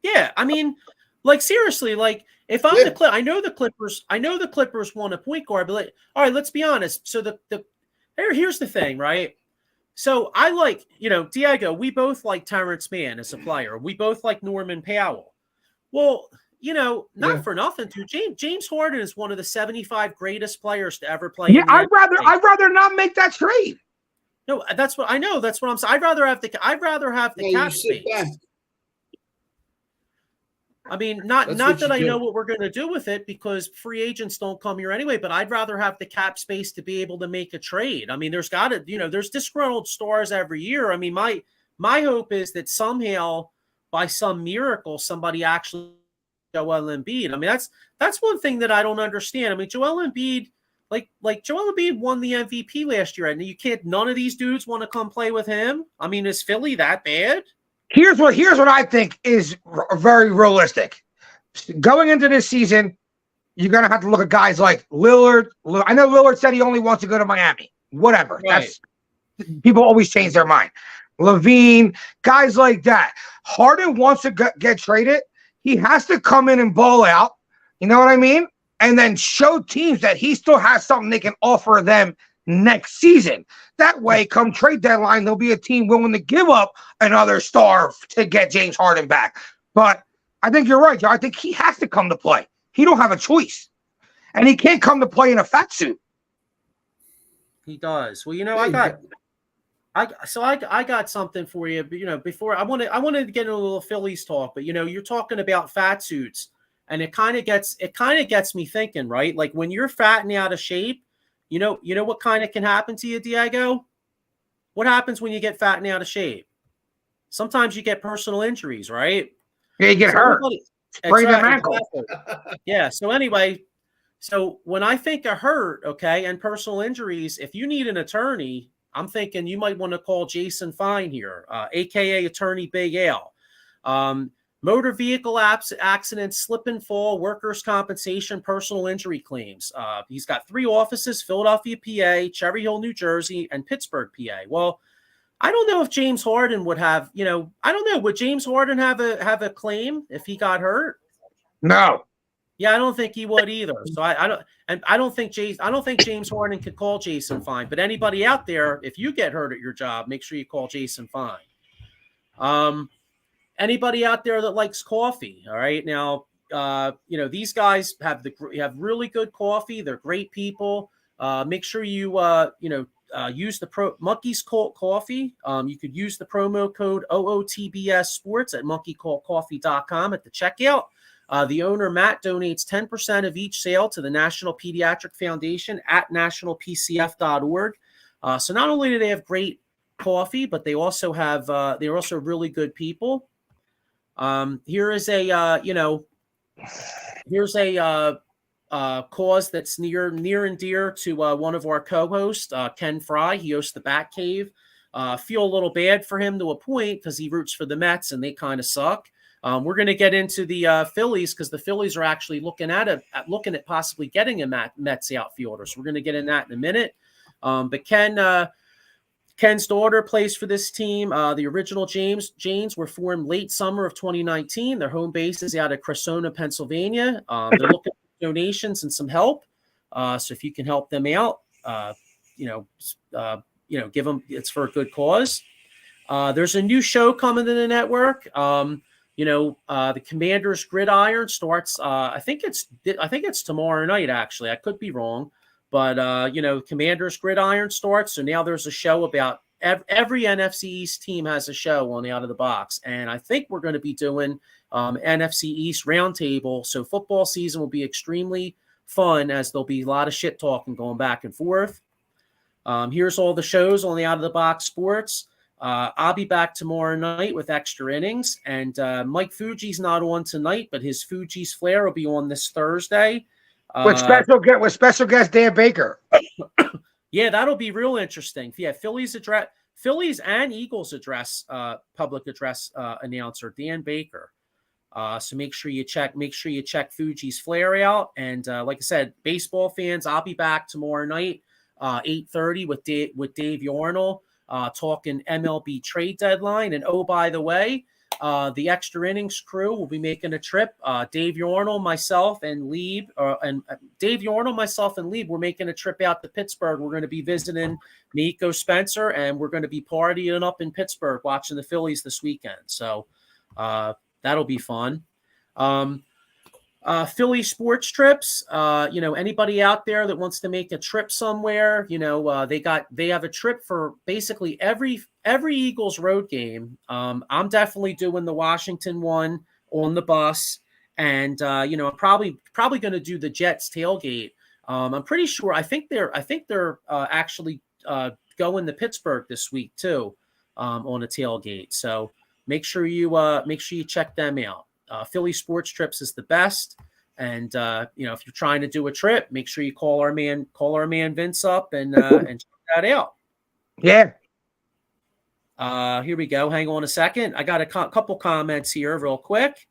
Yeah, I mean, like seriously, like if I'm I know the Clippers want a point guard, but like, all right, let's be honest. So here's the thing, right? So I like, Diego, we both like Terrence Mann as a player. We both like Norman Powell. Well, not for nothing, too. James Harden is one of the 75 greatest players to ever play. Yeah, I'd rather not make that trade. No, that's what I know. That's what I'm saying. I'd rather have the cap space. I mean, not that I know what we're going to do with it because free agents don't come here anyway, but I'd rather have the cap space to be able to make a trade. I mean, there's disgruntled stars every year. I mean, my hope is that somehow by some miracle, somebody actually Joel Embiid. I mean, that's one thing that I don't understand. I mean, Joel Embiid, like Joel Embiid won the MVP last year, and none of these dudes want to come play with him. I mean, is Philly that bad? Here's what I think is very realistic. Going into this season, you're gonna have to look at guys like Lillard. I know Lillard said he only wants to go to Miami. Whatever. Right. That's people always change their mind. Levine, guys like that. Harden wants to get traded. He has to come in and ball out, you know what I mean? And then show teams that he still has something they can offer them next season. That way, come trade deadline, there'll be a team willing to give up another star to get James Harden back. But I think you're right, Joe. I think he has to come to play. He don't have a choice. And he can't come to play in a fat suit. He does. Well, I got something for you, but before I wanted to get into a little Phillies talk, but you're talking about fat suits, and it kind of gets me thinking, right? Like when you're fat and out of shape, you know what kind of can happen to you, Diego? What happens when you get fat and out of shape? Sometimes you get personal injuries, right? Yeah, you get hurt. Sprain an ankle. Yeah. So anyway, when I think of hurt, okay, and personal injuries, if you need an attorney, I'm thinking you might want to call Jason Fine here, a.k.a. Attorney Big Al. Motor vehicle accidents, slip and fall, workers' compensation, personal injury claims. He's got 3 offices, Philadelphia, PA, Cherry Hill, New Jersey, and Pittsburgh, PA. Well, I don't know if James Harden would have, I don't know. Would James Harden have a claim if he got hurt? No. Yeah, I don't think he would either. So I don't think James Harden could call Jason Fine. But anybody out there, if you get hurt at your job, make sure you call Jason Fine. Anybody out there that likes coffee, all right? Now, these guys have really good coffee. They're great people. Make sure you use the Monkey's Colt Coffee. You could use the promo code OOTBS Sports at monkeycoltcoffee.com at the checkout. The owner, Matt, donates 10% of each sale to the National Pediatric Foundation at nationalpcf.org. So not only do they have great coffee, but they also have they're also really good people. Here's a cause that's near and dear to one of our co-hosts, Ken Fry. He hosts the Bat Cave. Feel a little bad for him to a point because he roots for the Mets and they kind of suck. We're going to get into the Phillies because the Phillies are actually looking at possibly getting a Mets outfielder. So we're going to get in that in a minute. But Ken's daughter plays for this team. The original Janes were formed late summer of 2019. Their home base is out of Cressona, Pennsylvania. They're looking for donations and some help. So if you can help them out, give them. It's for a good cause. There's a new show coming to the network. The Commanders Gridiron starts. I think it's tomorrow night. Actually, I could be wrong. But, Commanders Gridiron starts. So now there's a show about every NFC East team has a show on the Out of the Box. And I think we're going to be doing NFC East roundtable. So football season will be extremely fun as there'll be a lot of shit talking going back and forth. Here's all the shows on the Out of the Box Sports. I'll be back tomorrow night with extra innings. And Mike Fuji's not on tonight, but his Fuji's Flair will be on this Thursday. With special guest Dan Baker. Yeah, that'll be real interesting. Yeah, Phillies and Eagles public address announcer Dan Baker. So make sure you check Fuji's Flair out. And like I said, baseball fans, I'll be back tomorrow night, 8:30 with Dave Yarnell, talking MLB trade deadline. And oh, by the way, the extra innings crew will be making a trip. Dave Yarnell, myself, and Lieb, we're making a trip out to Pittsburgh. We're going to be visiting Nico Spencer, and we're going to be partying up in Pittsburgh, watching the Phillies this weekend. So that'll be fun. Philly sports trips. Anybody out there that wants to make a trip somewhere, they have a trip for basically every Eagles road game. I'm definitely doing the Washington one on the bus, and I'm probably going to do the Jets tailgate. I'm pretty sure. I think they're actually going to Pittsburgh this week too, on a tailgate. So make sure you check them out. Philly Sports Trips is the best. And if you're trying to do a trip, make sure you call our man Vince up and check that out. Yeah. Here we go. Hang on a second. I got a couple comments here real quick.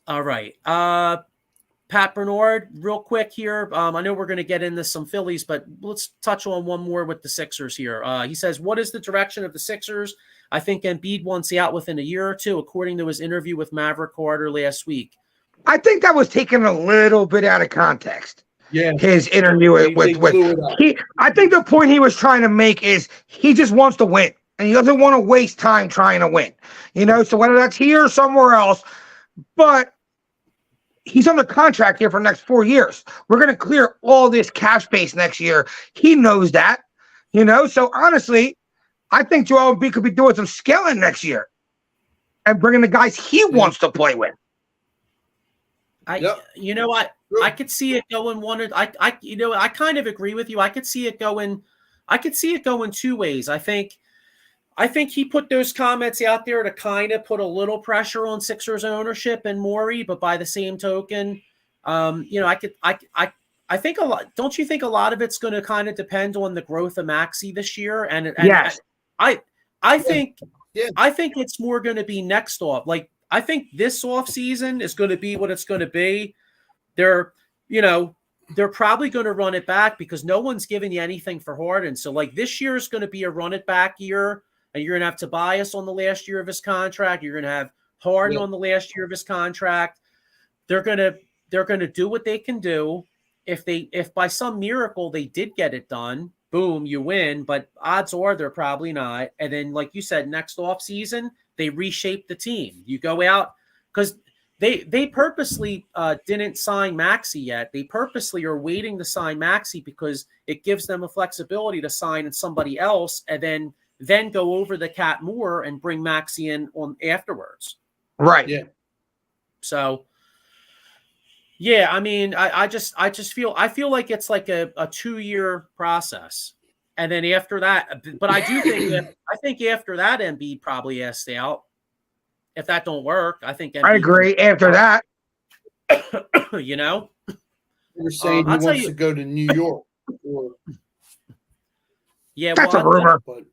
All right. Pat Bernard, real quick here. I know we're going to get into some Phillies, but let's touch on one more with the Sixers here. He says, what is the direction of the Sixers? I think Embiid wants out within a year or two, according to his interview with Maverick Carter last week. I think that was taken a little bit out of context. Yeah, his interview with I think the point he was trying to make is he just wants to win, and he doesn't want to waste time trying to win. So whether that's here or somewhere else, but he's under contract here for the next 4 years. We're going to clear all this cap space next year. He knows that. So honestly, I think Joel Embiid could be doing some scaling next year and bringing the guys he wants to play with. I could see it going one. I kind of agree with you. I could see it going two ways. I think he put those comments out there to kind of put a little pressure on Sixers ownership and Morey, but by the same token, I think a lot. Don't you think a lot of it's going to kind of depend on the growth of Maxey this year? And yes. I think it's more going to be next off. Like, I think this off season is going to be what it's going to be. They're probably going to run it back because no one's giving you anything for Harden. So like this year is going to be a run it back year, and you're going to have Tobias on the last year of his contract. You're going to have Harden on the last year of his contract. They're going to do what they can do. If by some miracle they did get it done, boom, you win, but odds are they're probably not. And then, like you said, next offseason, they reshape the team. You go out because they purposely didn't sign Maxey yet. They purposely are waiting to sign Maxey because it gives them a flexibility to sign somebody else and then go over the cap more and bring Maxey in on afterwards. Right. Yeah. So, yeah, I mean, I feel like it's like a 2-year process. And then after that, but I think after that, Embiid probably asked out. If that don't work, I think Embiid I agree. After that, You know, You're saying he wants to go to New York. Yeah, that's a rumor. But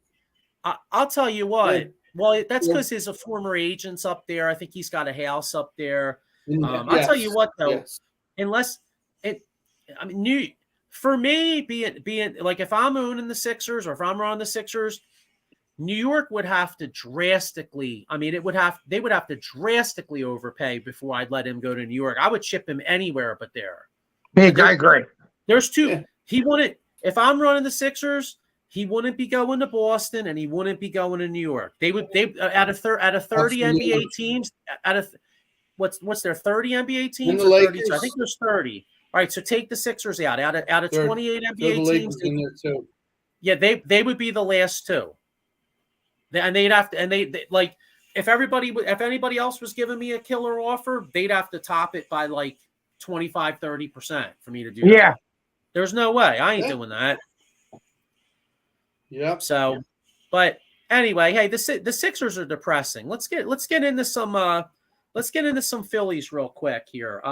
I'll tell you what. Well, that's because he's a former agent's up there. I think he's got a house up there. I'll tell you what, though, for me, being like if I'm owning the Sixers or if I'm running the Sixers, New York would have to drastically. I mean, they would have to drastically overpay before I'd let him go to New York. I would ship him anywhere but there. Big, I agree. There's two. Yeah. He wouldn't. If I'm running the Sixers, he wouldn't be going to Boston and he wouldn't be going to New York. They out of 30 NBA teams, what's there 30 NBA teams? Or 30? I think there's 30. All right, so take the Sixers out of 28 NBA teams. In there too. Yeah, they would be the last two. And they'd have to, and they like if anybody else was giving me a killer offer, they'd have to top it by like 25-30% for me to do that. There's no way. I ain't doing that. Yeah. So, but anyway, hey, the Sixers are depressing. Let's get into some Phillies real quick here.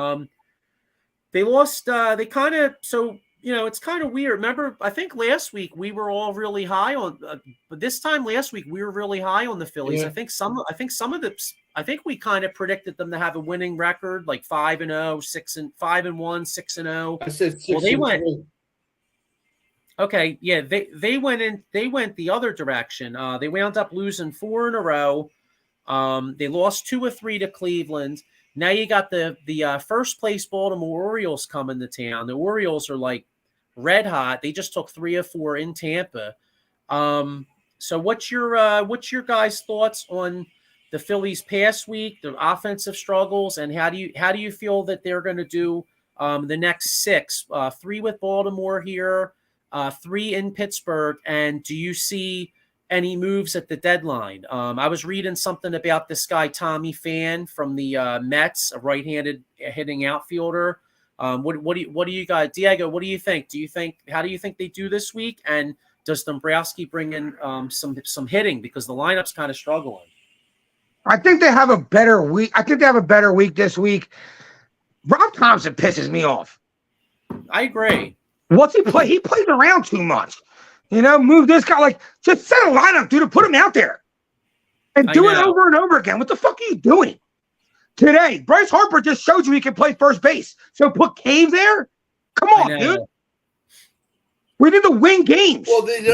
They lost. They kind of it's kind of weird. Remember, I think last week we were all really high on, but this time last weweek we were really high on the Phillies. Yeah. I think we kind of predicted them to have a winning record, like 5-0, 5-1, 6-0. I said 6. Well, they went. Okay, yeah, they went the other direction. They wound up losing 4 in a row. They lost 2 or 3 to Cleveland. Now you got the first place Baltimore Orioles coming to town. The Orioles are like red hot. They just took 3 or 4 in Tampa. So what's your guys' thoughts on the Phillies past week, the offensive struggles, and how do you feel that they're going to do the next 6? 3 with Baltimore here, 3 in Pittsburgh, and do you see any moves at the deadline? I was reading something about this guy Tommy Pham from the Mets, a right-handed hitting outfielder. What do you guys, Diego? What do you think? How do you think they do this week? And does Dombrowski bring in some hitting because the lineup's kind of struggling? I think they have a better week. I think they have a better week this week. Rob Thompson pisses me off. I agree. What's he play? He plays around too much. Move this guy. Like, just set a lineup, dude, and put him out there. And do it over and over again. What the fuck are you doing? Today, Bryce Harper just showed you he can play first base. So put Cave there? Come on, dude. We need to win games. Well, they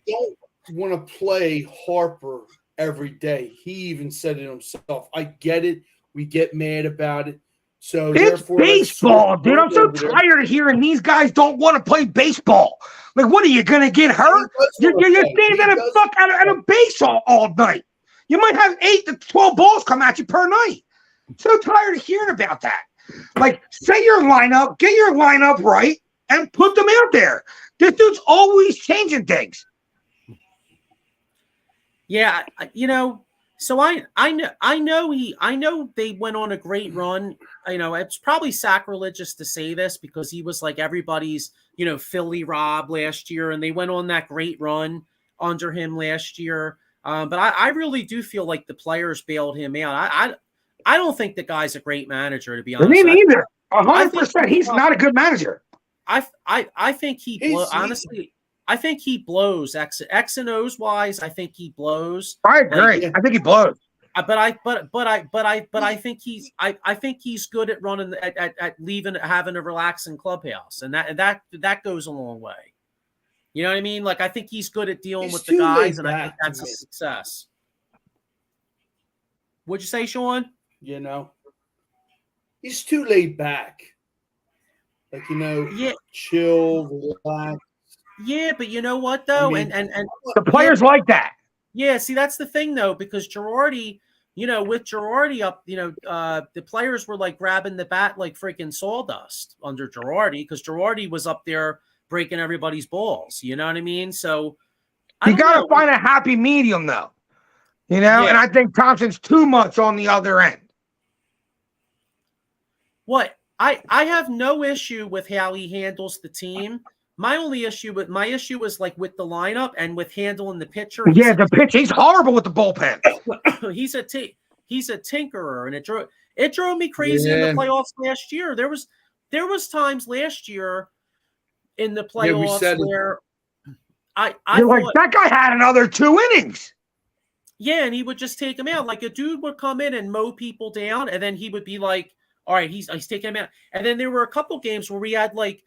don't want to play Harper every day. He even said it himself. I get it. We get mad about it. So it's baseball, dude. I'm so tired of hearing these guys don't want to play baseball. Like, what are you gonna get hurt? You're standing at a base all night. You might have 8 to 12 balls come at you per night. So tired of hearing about that. Like, set your lineup, get your lineup right, and put them out there. This dude's always changing things. Yeah, So I know they went on a great run. It's probably sacrilegious to say this because he was like everybody's, Philly Rob last year, and they went on that great run under him last year. But I really do feel like the players bailed him out. I don't think the guy's a great manager, to be honest. Me neither. 100%. He's not a good manager. I think honestly. I think he blows X and O's wise. I think he blows. I agree. I think he blows. But I think he's good at running at leaving, having a relaxing clubhouse, and that goes a long way. You know what I mean? Like, I think he's good at dealing with the guys, and I think that's a success. What'd you say, Sean? He's too laid back. Like, chill, relax. Yeah, but you know what though, and the players like that. Yeah, see, that's the thing though, because Girardi, with Girardi up, the players were like grabbing the bat like freaking sawdust under Girardi because Girardi was up there breaking everybody's balls. You know what I mean? So you got to find a happy medium though, and I think Thompson's too much on the other end. What I have no issue with how he handles the team. My issue was like with the lineup and with handling the pitcher. Yeah, the pitch. He's horrible with the bullpen. He's a tinkerer, and It drove me crazy in Yeah. the playoffs last year. There was times last year in the Yeah, we playoffs said it. where I You're like, thought, that guy had another 2 innings. yeah, and he would just take him out. Like a dude would come in and mow people down, and then he would be like, all right, he's taking him out. And then there were a couple games where we had like,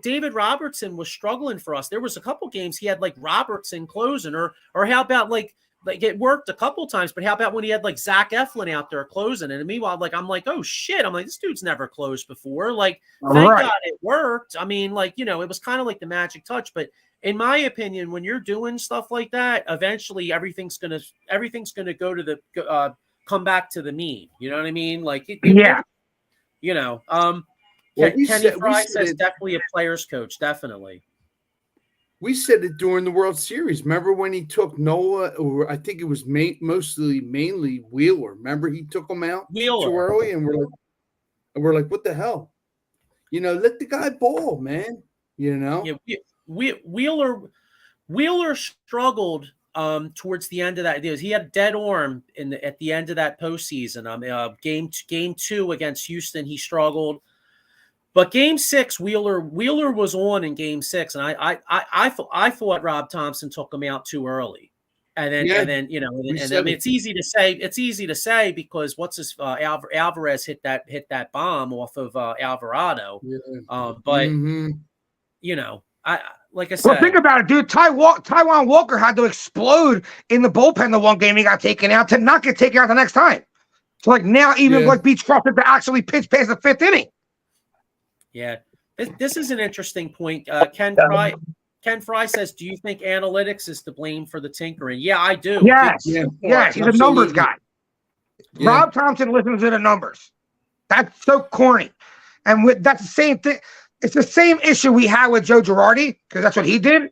David Robertson was struggling for us. There was a couple games he had like Robertson closing, or how about like it worked a couple times, but how about when he had like Zach Eflin out there closing? And meanwhile, like I'm like, oh shit, I'm like, this dude's never closed before. Like, thank God it worked. I mean, like, it was kind of like the magic touch. But in my opinion, when you're doing stuff like that, eventually everything's gonna go to the come back to the mean. You know what I mean? Like, Yeah. Kenny Fry says definitely a player's coach, definitely. We said it during the World Series. Remember when he took Noah, or I think it was mainly Wheeler. Remember he took him out too early, and we're like, what the hell? Let the guy ball, man. Yeah, Wheeler struggled towards the end of that. He had a dead arm at the end of that postseason. Game 2 against Houston, he struggled. But Game 6, Wheeler was on in Game 6, and I thought Rob Thompson took him out too early, and then I mean it's easy to say because Alvarez hit that bomb off of Alvarado, but I like I said. Well, think about it, dude. Taiwan Walker had to explode in the bullpen the one game he got taken out to not get taken out the next time. So like now even like be trusted to actually pitch past the 5th inning. Yeah, this is an interesting point. Ken Fry says, do you think analytics is to blame for the tinkering? Yeah, I do. Yes, yes, he's a numbers guy. Yeah. Rob Thompson listens to the numbers. That's so corny. And that's the same thing. It's the same issue we had with Joe Girardi, because that's what he did.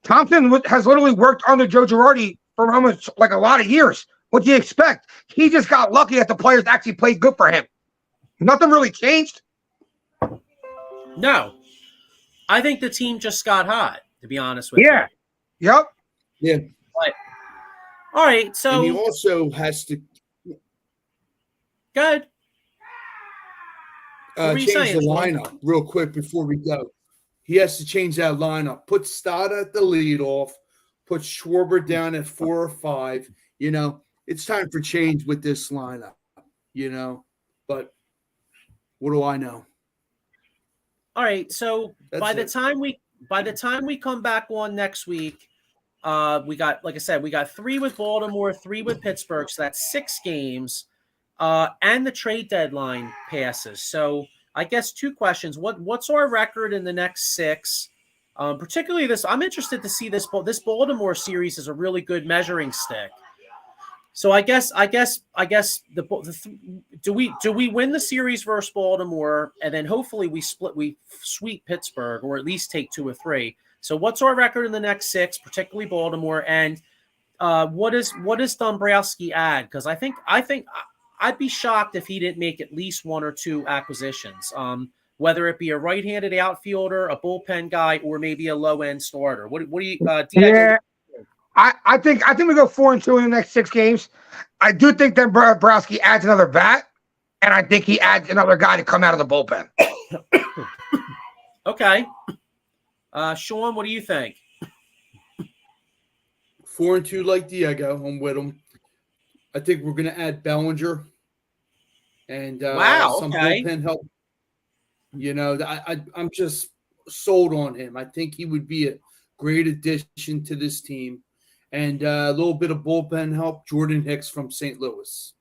Thompson has literally worked under Joe Girardi for almost like a lot of years. What do you expect? He just got lucky that the players actually played good for him. Nothing really changed. No, I think the team just got hot, to be honest with you. Yep. Yeah. But, all right, so and he also has to change the lineup real quick before we go. He has to change that lineup. Put Stott at the leadoff. Put Schwarber down at 4 or 5. It's time for change with this lineup. But what do I know? All right, so by the time we come back on next week, we got, like I said, we got 3 with Baltimore, 3 with Pittsburgh, so that's 6 games, and the trade deadline passes. So I guess 2 questions: what's our record in the next 6? Particularly this, I'm interested to see this Baltimore series is a really good measuring stick. So I guess do we win the series versus Baltimore, and then hopefully we sweep Pittsburgh, or at least take 2 or 3. So what's our record in the next 6, particularly Baltimore, and what does Dombrowski add? Because I think I'd be shocked if he didn't make at least 1 or 2 acquisitions, whether it be a right-handed outfielder, a bullpen guy, or maybe a low-end starter. What do you? Yeah. I think we go 4-2 in the next 6 games. I do think that Dombrowski adds another bat, and I think he adds another guy to come out of the bullpen. Okay. Sean, what do you think? 4-2 like Diego. I'm with him. I think we're going to add Bellinger and some bullpen help. I'm just sold on him. I think he would be a great addition to this team. And a little bit of bullpen help, Jordan Hicks from St. Louis.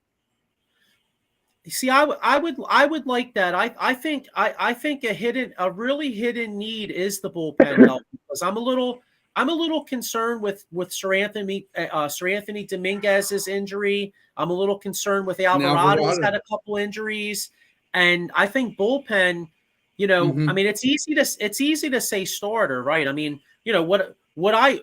See, I would like that. I think a really hidden need is the bullpen help, because I'm a little concerned with Sir Anthony Dominguez's injury. I'm a little concerned with Alvarado's had a couple injuries, and I think bullpen. I mean, it's easy to say starter, right? I mean, would I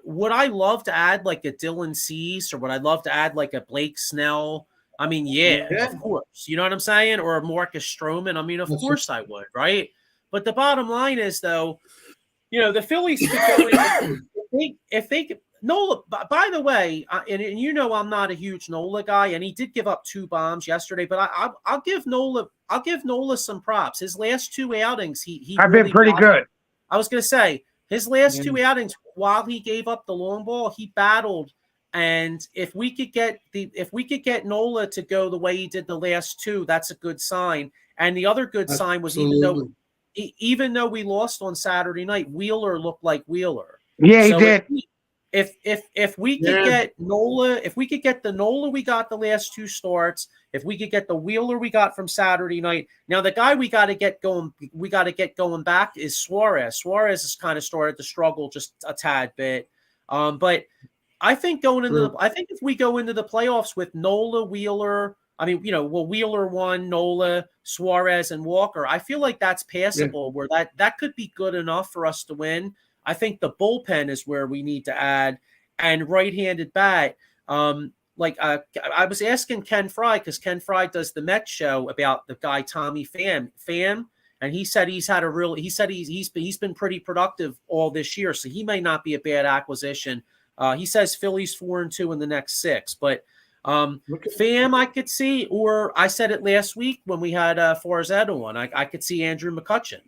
love to add like a Dylan Cease, or would I love to add like a Blake Snell? I mean, yeah, of course. You know what I'm saying? Or a Marcus Stroman. I mean, of course I would, right? But the bottom line is, though, the Phillies, if they Nola, by the way, and you know I'm not a huge Nola guy, and he did give up 2 bombs yesterday. But I'll give Nola some props. His last 2 outings, he I've really been pretty good. I was going to say his last 2 outings, while he gave up the long ball, he battled. And if we could get Nola to go the way he did the last 2, that's a good sign. And the other good sign was even though we lost on Saturday night, Wheeler looked like Wheeler. Yeah, he did. If we could get Nola, if we could get the Nola we got the last 2 starts, if we could get the Wheeler we got from Saturday night. Now the guy we got to get going back is Suarez. Suarez has kind of started to struggle just a tad bit. But I think if we go into the playoffs with Nola, Wheeler, Wheeler 1, Nola, Suarez, and Walker, I feel like that's passable, where that could be good enough for us to win. I think the bullpen is where we need to add, and right-handed bat. I was asking Ken Fry, because Ken Fry does the Mets show, about the guy Tommy Pham, and he said he's been pretty productive all this year, so he may not be a bad acquisition. He says Phillies 4-2 in the next 6, but Pham I could see, or I said it last week when we had Farzetta on. I could see Andrew McCutchen.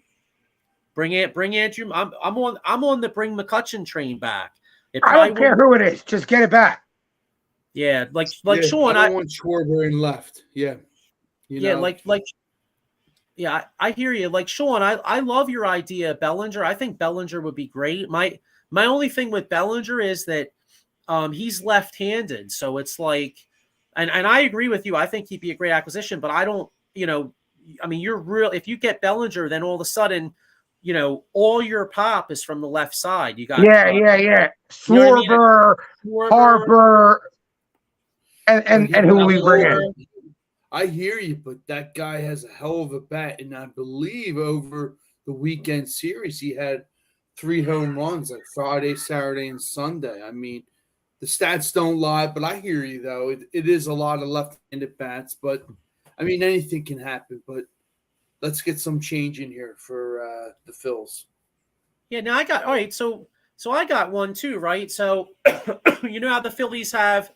Bring Andrew. I'm on the bring McCutchen train back. I don't care who it is. Just get it back. Yeah, like Sean. I don't want Schwarber in left. Yeah. I hear you. Like Sean, I love your idea, Bellinger. I think Bellinger would be great. My only thing with Bellinger is that he's left-handed, so it's like, and I agree with you. I think he'd be a great acquisition, but I don't. You're real. If you get Bellinger, then all of a sudden, all your pop is from the left side. You got Schwarber, Harper, and who we bring in. I hear you, but that guy has a hell of a bat, and I believe over the weekend series he had 3 home runs, like Friday, Saturday, and Sunday. I mean, the stats don't lie, but I hear you though. It is a lot of left-handed bats, but I mean anything can happen. But let's get some change in here for the Phils. Yeah, now all right. So I got one too, right? So you know how the Phillies have,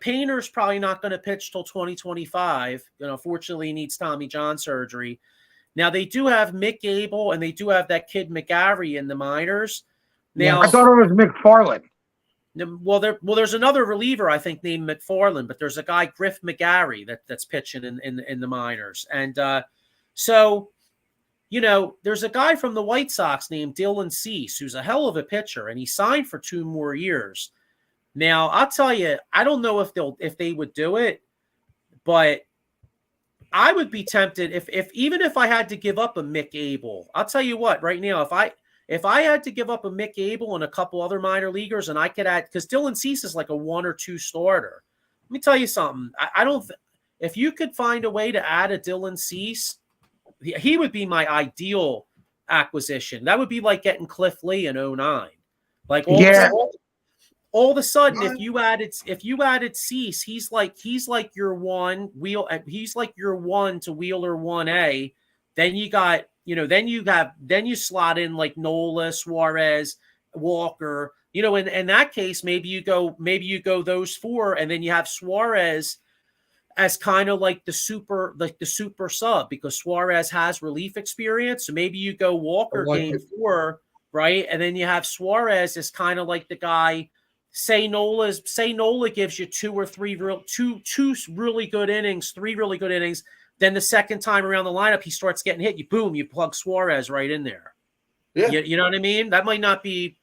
Painter's probably not going to pitch till 2025. Fortunately, he needs Tommy John surgery. Now they do have Mick Abel and they do have that kid McGarry in the minors. Now I thought it was McFarland. Well, there's another reliever I think named McFarland, but there's a guy Griff McGarry that's pitching in the minors, and so there's a guy from the White Sox named Dylan Cease who's a hell of a pitcher, and he signed for 2 more years. Now I'll tell you, I don't know if they would do it, but I would be tempted if I had to give up a Mick Abel. I'll tell you what, right now, if I had to give up a Mick Abel and a couple other minor leaguers, and I could add, because Dylan Cease is like a 1 or 2 starter. Let me tell you something. If you could find a way to add a Dylan Cease, he would be my ideal acquisition. That would be like getting Cliff Lee in 2009. Like all of a sudden, if you added Cease, he's like your one to Wheeler 1A. Then you got. Then you slot in like Nola, Suarez, Walker. In that case, maybe you go those 4, and then you have Suarez as kind of like the super sub, because Suarez has relief experience. So maybe you go Walker game 4, right? And then you have Suarez as kind of like the guy. Say Nola gives you 2 or 3 two really good innings, 3 really good innings. Then the second time around the lineup, he starts getting hit. You plug Suarez right in there. Yeah. You know what I mean? That might not be.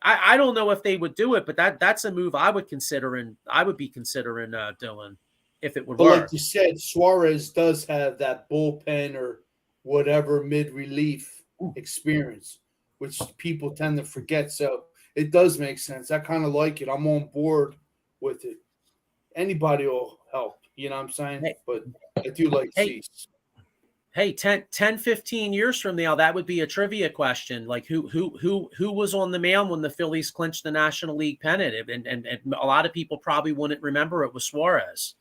I don't know if they would do it, but that's a move I would consider, and I would be considering Dylan if it would work. Like you said, Suarez does have that bullpen or whatever mid-relief experience, which people tend to forget. So it does make sense. I kind of like it. I'm on board with it. Anybody will help. You know what I'm saying? But I do like Cease. Hey, 10, 15 years from now, that would be a trivia question. Like who was on the mound when the Phillies clinched the National League pennant? And a lot of people probably wouldn't remember it was Suarez,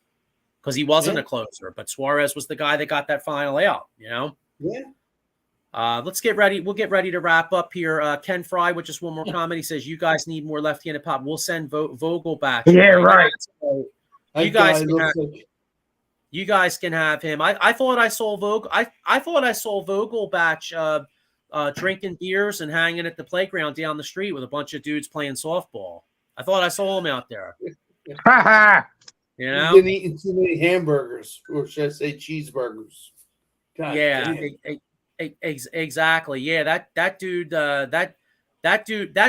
because he wasn't a closer, but Suarez was the guy that got that final out, Yeah. Let's get ready. We'll get ready to wrap up here. Ken Fry with just one more comment. He says, "You guys need more left-handed pop. We'll send Vogel back." Yeah, right. You guys can have him. I thought I saw Vogel. I thought I saw Vogelbach drinking beers and hanging at the playground down the street with a bunch of dudes playing softball. I thought I saw him out there. You know, he's been eating too many hamburgers, or should I say cheeseburgers? God exactly. Yeah, that dude. That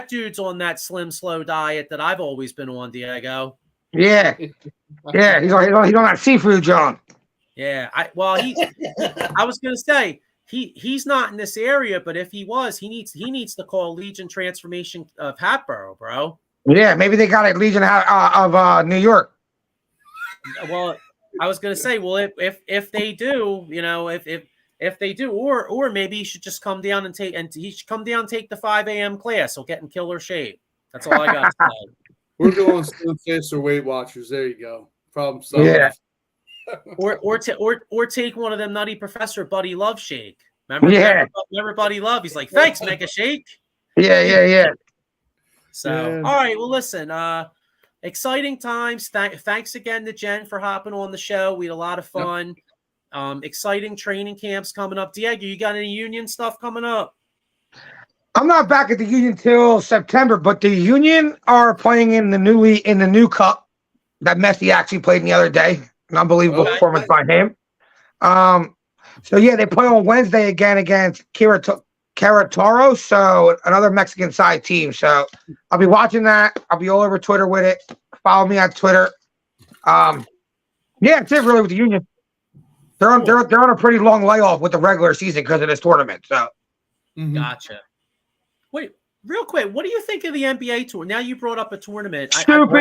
dude's on that slim slow diet that I've always been on, Diego. Yeah, yeah, he's on that seafood, John. Yeah, I was gonna say he's not in this area, but if he was, he needs to call Legion Transformation of Hatboro, bro. Yeah, maybe they got a Legion of New York. Well, I was gonna say, well, if they do, you know, if they do, or maybe he should just come down and take the 5 a.m. class. He'll get in killer shape. That's all I got to say. We're doing Slim Fist or Weight Watchers. There you go. Problem solved. Yeah. or take one of them Nutty Professor Buddy Love shake. Remember Buddy Love? He's like, thanks, Mega Shake. Yeah. So, all right. Well, listen. Exciting times. Thanks again to Jenn for hopping on the show. We had a lot of fun. Yep. Exciting training camps coming up. Diego, you got any Union stuff coming up? I'm not back at the Union till September, but the Union are playing in the new cup that Messi actually played the other day. An unbelievable performance by him. So yeah, they play on Wednesday again against Querétaro, so another Mexican side team. So I'll be watching that. I'll be all over Twitter with it. Follow me on Twitter. Yeah, it's it really with the Union. They're on a pretty long layoff with the regular season because of this tournament. So Gotcha. Wait, real quick, what do you think of the NBA tour? Now you brought up a tournament. Stupid.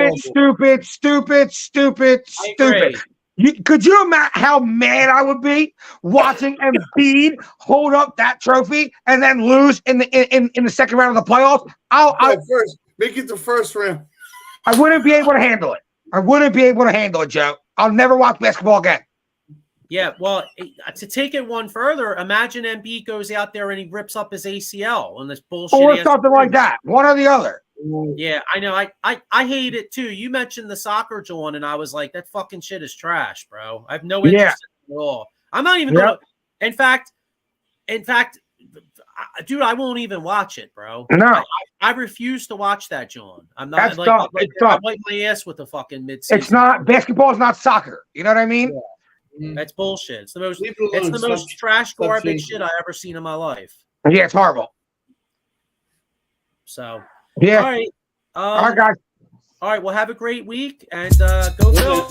Could you imagine how mad I would be watching Embiid hold up that trophy and then lose in the second round of the playoffs? Make it the first round. I wouldn't be able to handle it. Joe. I'll never watch basketball again. Yeah, well, to take it one further, imagine Embiid goes out there and he rips up his ACL on this bullshit. Or something like that. One or the other. Yeah, I know. I hate it too. You mentioned the soccer, John, and I was like, that fucking shit is trash, bro. I have no interest in it at all. I'm not even going to. In fact, dude, I won't even watch it, bro. No. I refuse to watch that, John. I'm not. That's dumb. I wipe my ass with the fucking mid-season. It's not. Basketball is not soccer. You know what I mean? Yeah. That's bullshit. It's the most trash garbage shit I ever seen in my life. Yeah, it's horrible. So yeah. All right. All right, guys. All right. Well, have a great week and go Phil.